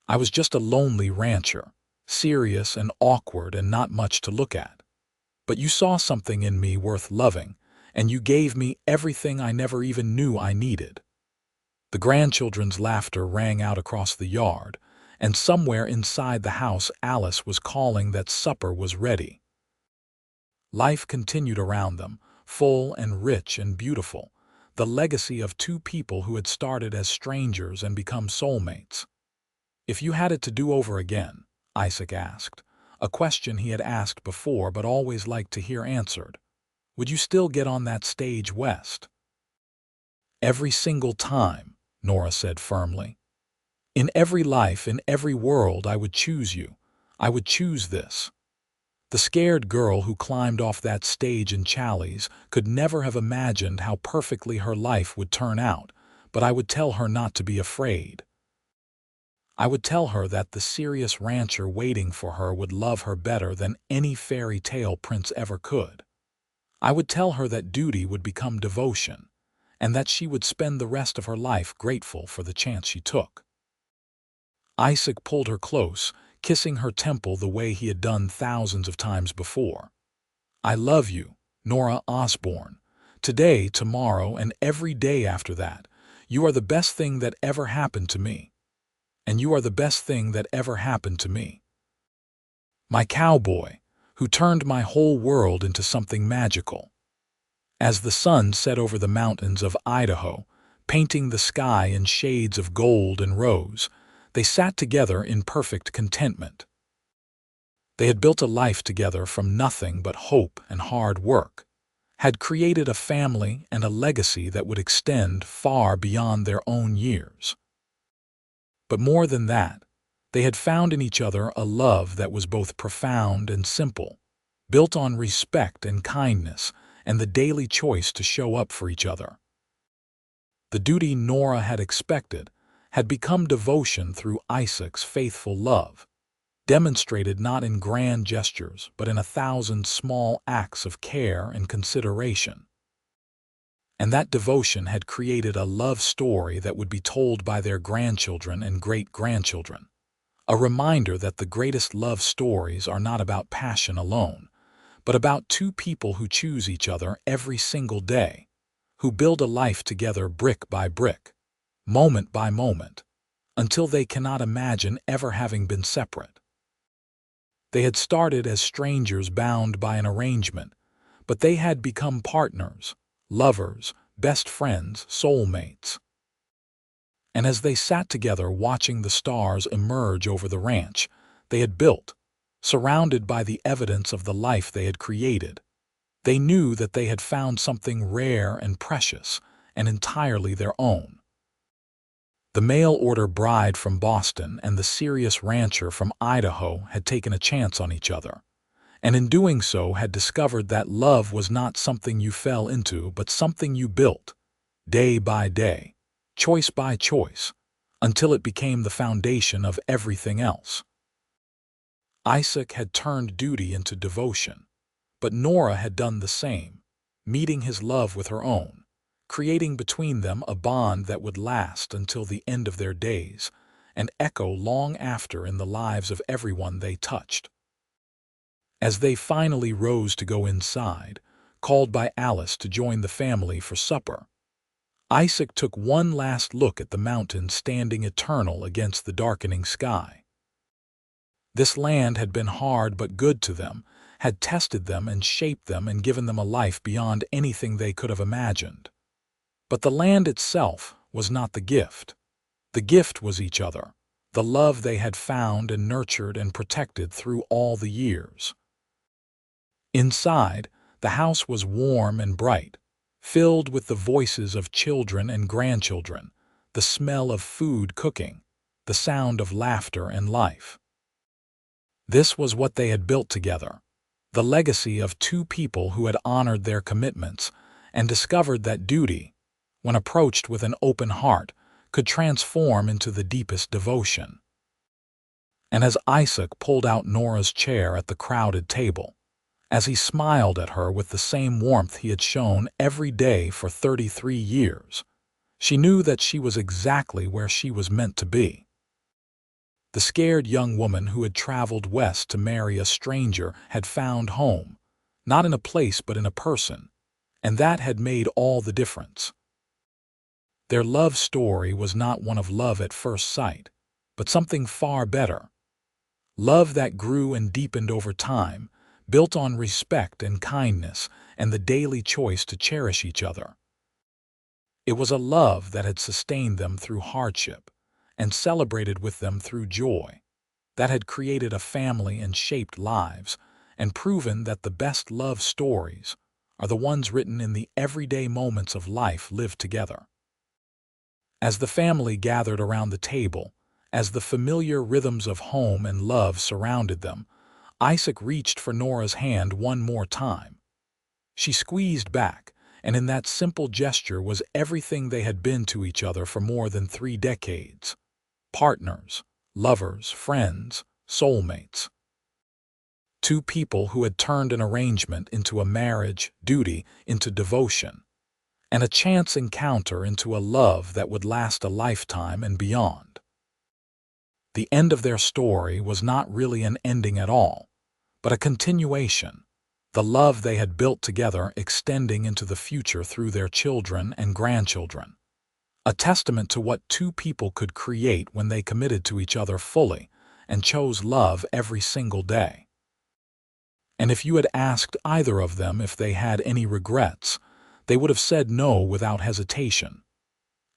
I was just a lonely rancher, serious and awkward and not much to look at. But you saw something in me worth loving, and you gave me everything I never even knew I needed." The grandchildren's laughter rang out across the yard, and somewhere inside the house Alice was calling that supper was ready. Life continued around them, full and rich and beautiful, the legacy of 2 people who had started as strangers and become soulmates. "If you had it to do over again," Isaac asked, a question he had asked before but always liked to hear answered, "would you still get on that stage west?" "Every single time," Nora said firmly. "In every life, in every world, I would choose you. I would choose this." The scared girl who climbed off that stage in Challies could never have imagined how perfectly her life would turn out, but I would tell her not to be afraid. I would tell her that the serious rancher waiting for her would love her better than any fairy tale prince ever could. I would tell her that duty would become devotion, and that she would spend the rest of her life grateful for the chance she took. Isaac pulled her close, kissing her temple the way he had done thousands of times before. "I love you, Nora Osborne. Today, tomorrow, and every day after that. You are the best thing that ever happened to me. And you are the best thing that ever happened to me. My cowboy, who turned my whole world into something magical." As the sun set over the mountains of Idaho, painting the sky in shades of gold and rose, they sat together in perfect contentment. They had built a life together from nothing but hope and hard work, had created a family and a legacy that would extend far beyond their own years. But more than that, they had found in each other a love that was both profound and simple, built on respect and kindness and the daily choice to show up for each other. The duty Nora had expected had become devotion through Isaac's faithful love, demonstrated not in grand gestures but in 1,000 small acts of care and consideration. And that devotion had created a love story that would be told by their grandchildren and great-grandchildren, a reminder that the greatest love stories are not about passion alone, but about 2 people who choose each other every single day, who build a life together brick by brick, moment by moment, until they cannot imagine ever having been separate. They had started as strangers bound by an arrangement, but they had become partners, lovers, best friends, soulmates. And as they sat together watching the stars emerge over the ranch they had built, surrounded by the evidence of the life they had created, they knew that they had found something rare and precious and entirely their own. The mail-order bride from Boston and the serious rancher from Idaho had taken a chance on each other, and in doing so had discovered that love was not something you fell into but something you built, day by day, choice by choice, until it became the foundation of everything else. Isaac had turned duty into devotion, but Nora had done the same, meeting his love with her own, creating between them a bond that would last until the end of their days and echo long after in the lives of everyone they touched. As they finally rose to go inside, called by Alice to join the family for supper, Isaac took one last look at the mountains standing eternal against the darkening sky. This land had been hard but good to them, had tested them and shaped them and given them a life beyond anything they could have imagined. But the land itself was not the gift. The gift was each other, the love they had found and nurtured and protected through all the years. Inside, the house was warm and bright, filled with the voices of children and grandchildren, the smell of food cooking, the sound of laughter and life. This was what they had built together, the legacy of two people who had honored their commitments and discovered that duty, when approached with an open heart, could transform into the deepest devotion. And as Isaac pulled out Nora's chair at the crowded table, as he smiled at her with the same warmth he had shown every day for 33 years, she knew that she was exactly where she was meant to be. The scared young woman who had traveled west to marry a stranger had found home, not in a place but in a person, and that had made all the difference. Their love story was not one of love at first sight, but something far better. Love that grew and deepened over time, built on respect and kindness and the daily choice to cherish each other. It was a love that had sustained them through hardship and celebrated with them through joy, that had created a family and shaped lives, and proven that the best love stories are the ones written in the everyday moments of life lived together. As the family gathered around the table, as the familiar rhythms of home and love surrounded them, Isaac reached for Nora's hand one more time. She squeezed back, and in that simple gesture was everything they had been to each other for more than 3 decades. Partners, lovers, friends, soulmates. Two people who had turned an arrangement into a marriage, duty into devotion, and a chance encounter into a love that would last a lifetime and beyond. The end of their story was not really an ending at all, but a continuation, the love they had built together extending into the future through their children and grandchildren. A testament to what two people could create when they committed to each other fully and chose love every single day. And if you had asked either of them if they had any regrets, they would have said no without hesitation.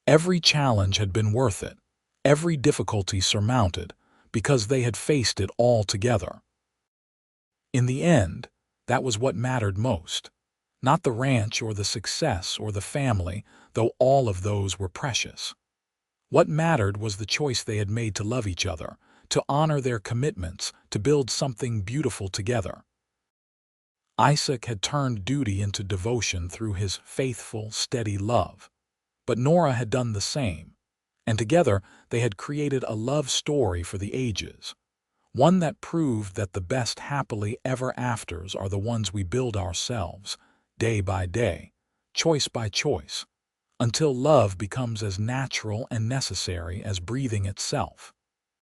Every challenge had been worth it, every difficulty surmounted, because they had faced it all together. In the end, that was what mattered most. Not the ranch or the success or the family, though all of those were precious. What mattered was the choice they had made to love each other, to honor their commitments, to build something beautiful together. Isaac had turned duty into devotion through his faithful, steady love, but Nora had done the same, and together they had created a love story for the ages, one that proved that the best happily ever afters are the ones we build ourselves, day by day, choice by choice, until love becomes as natural and necessary as breathing itself.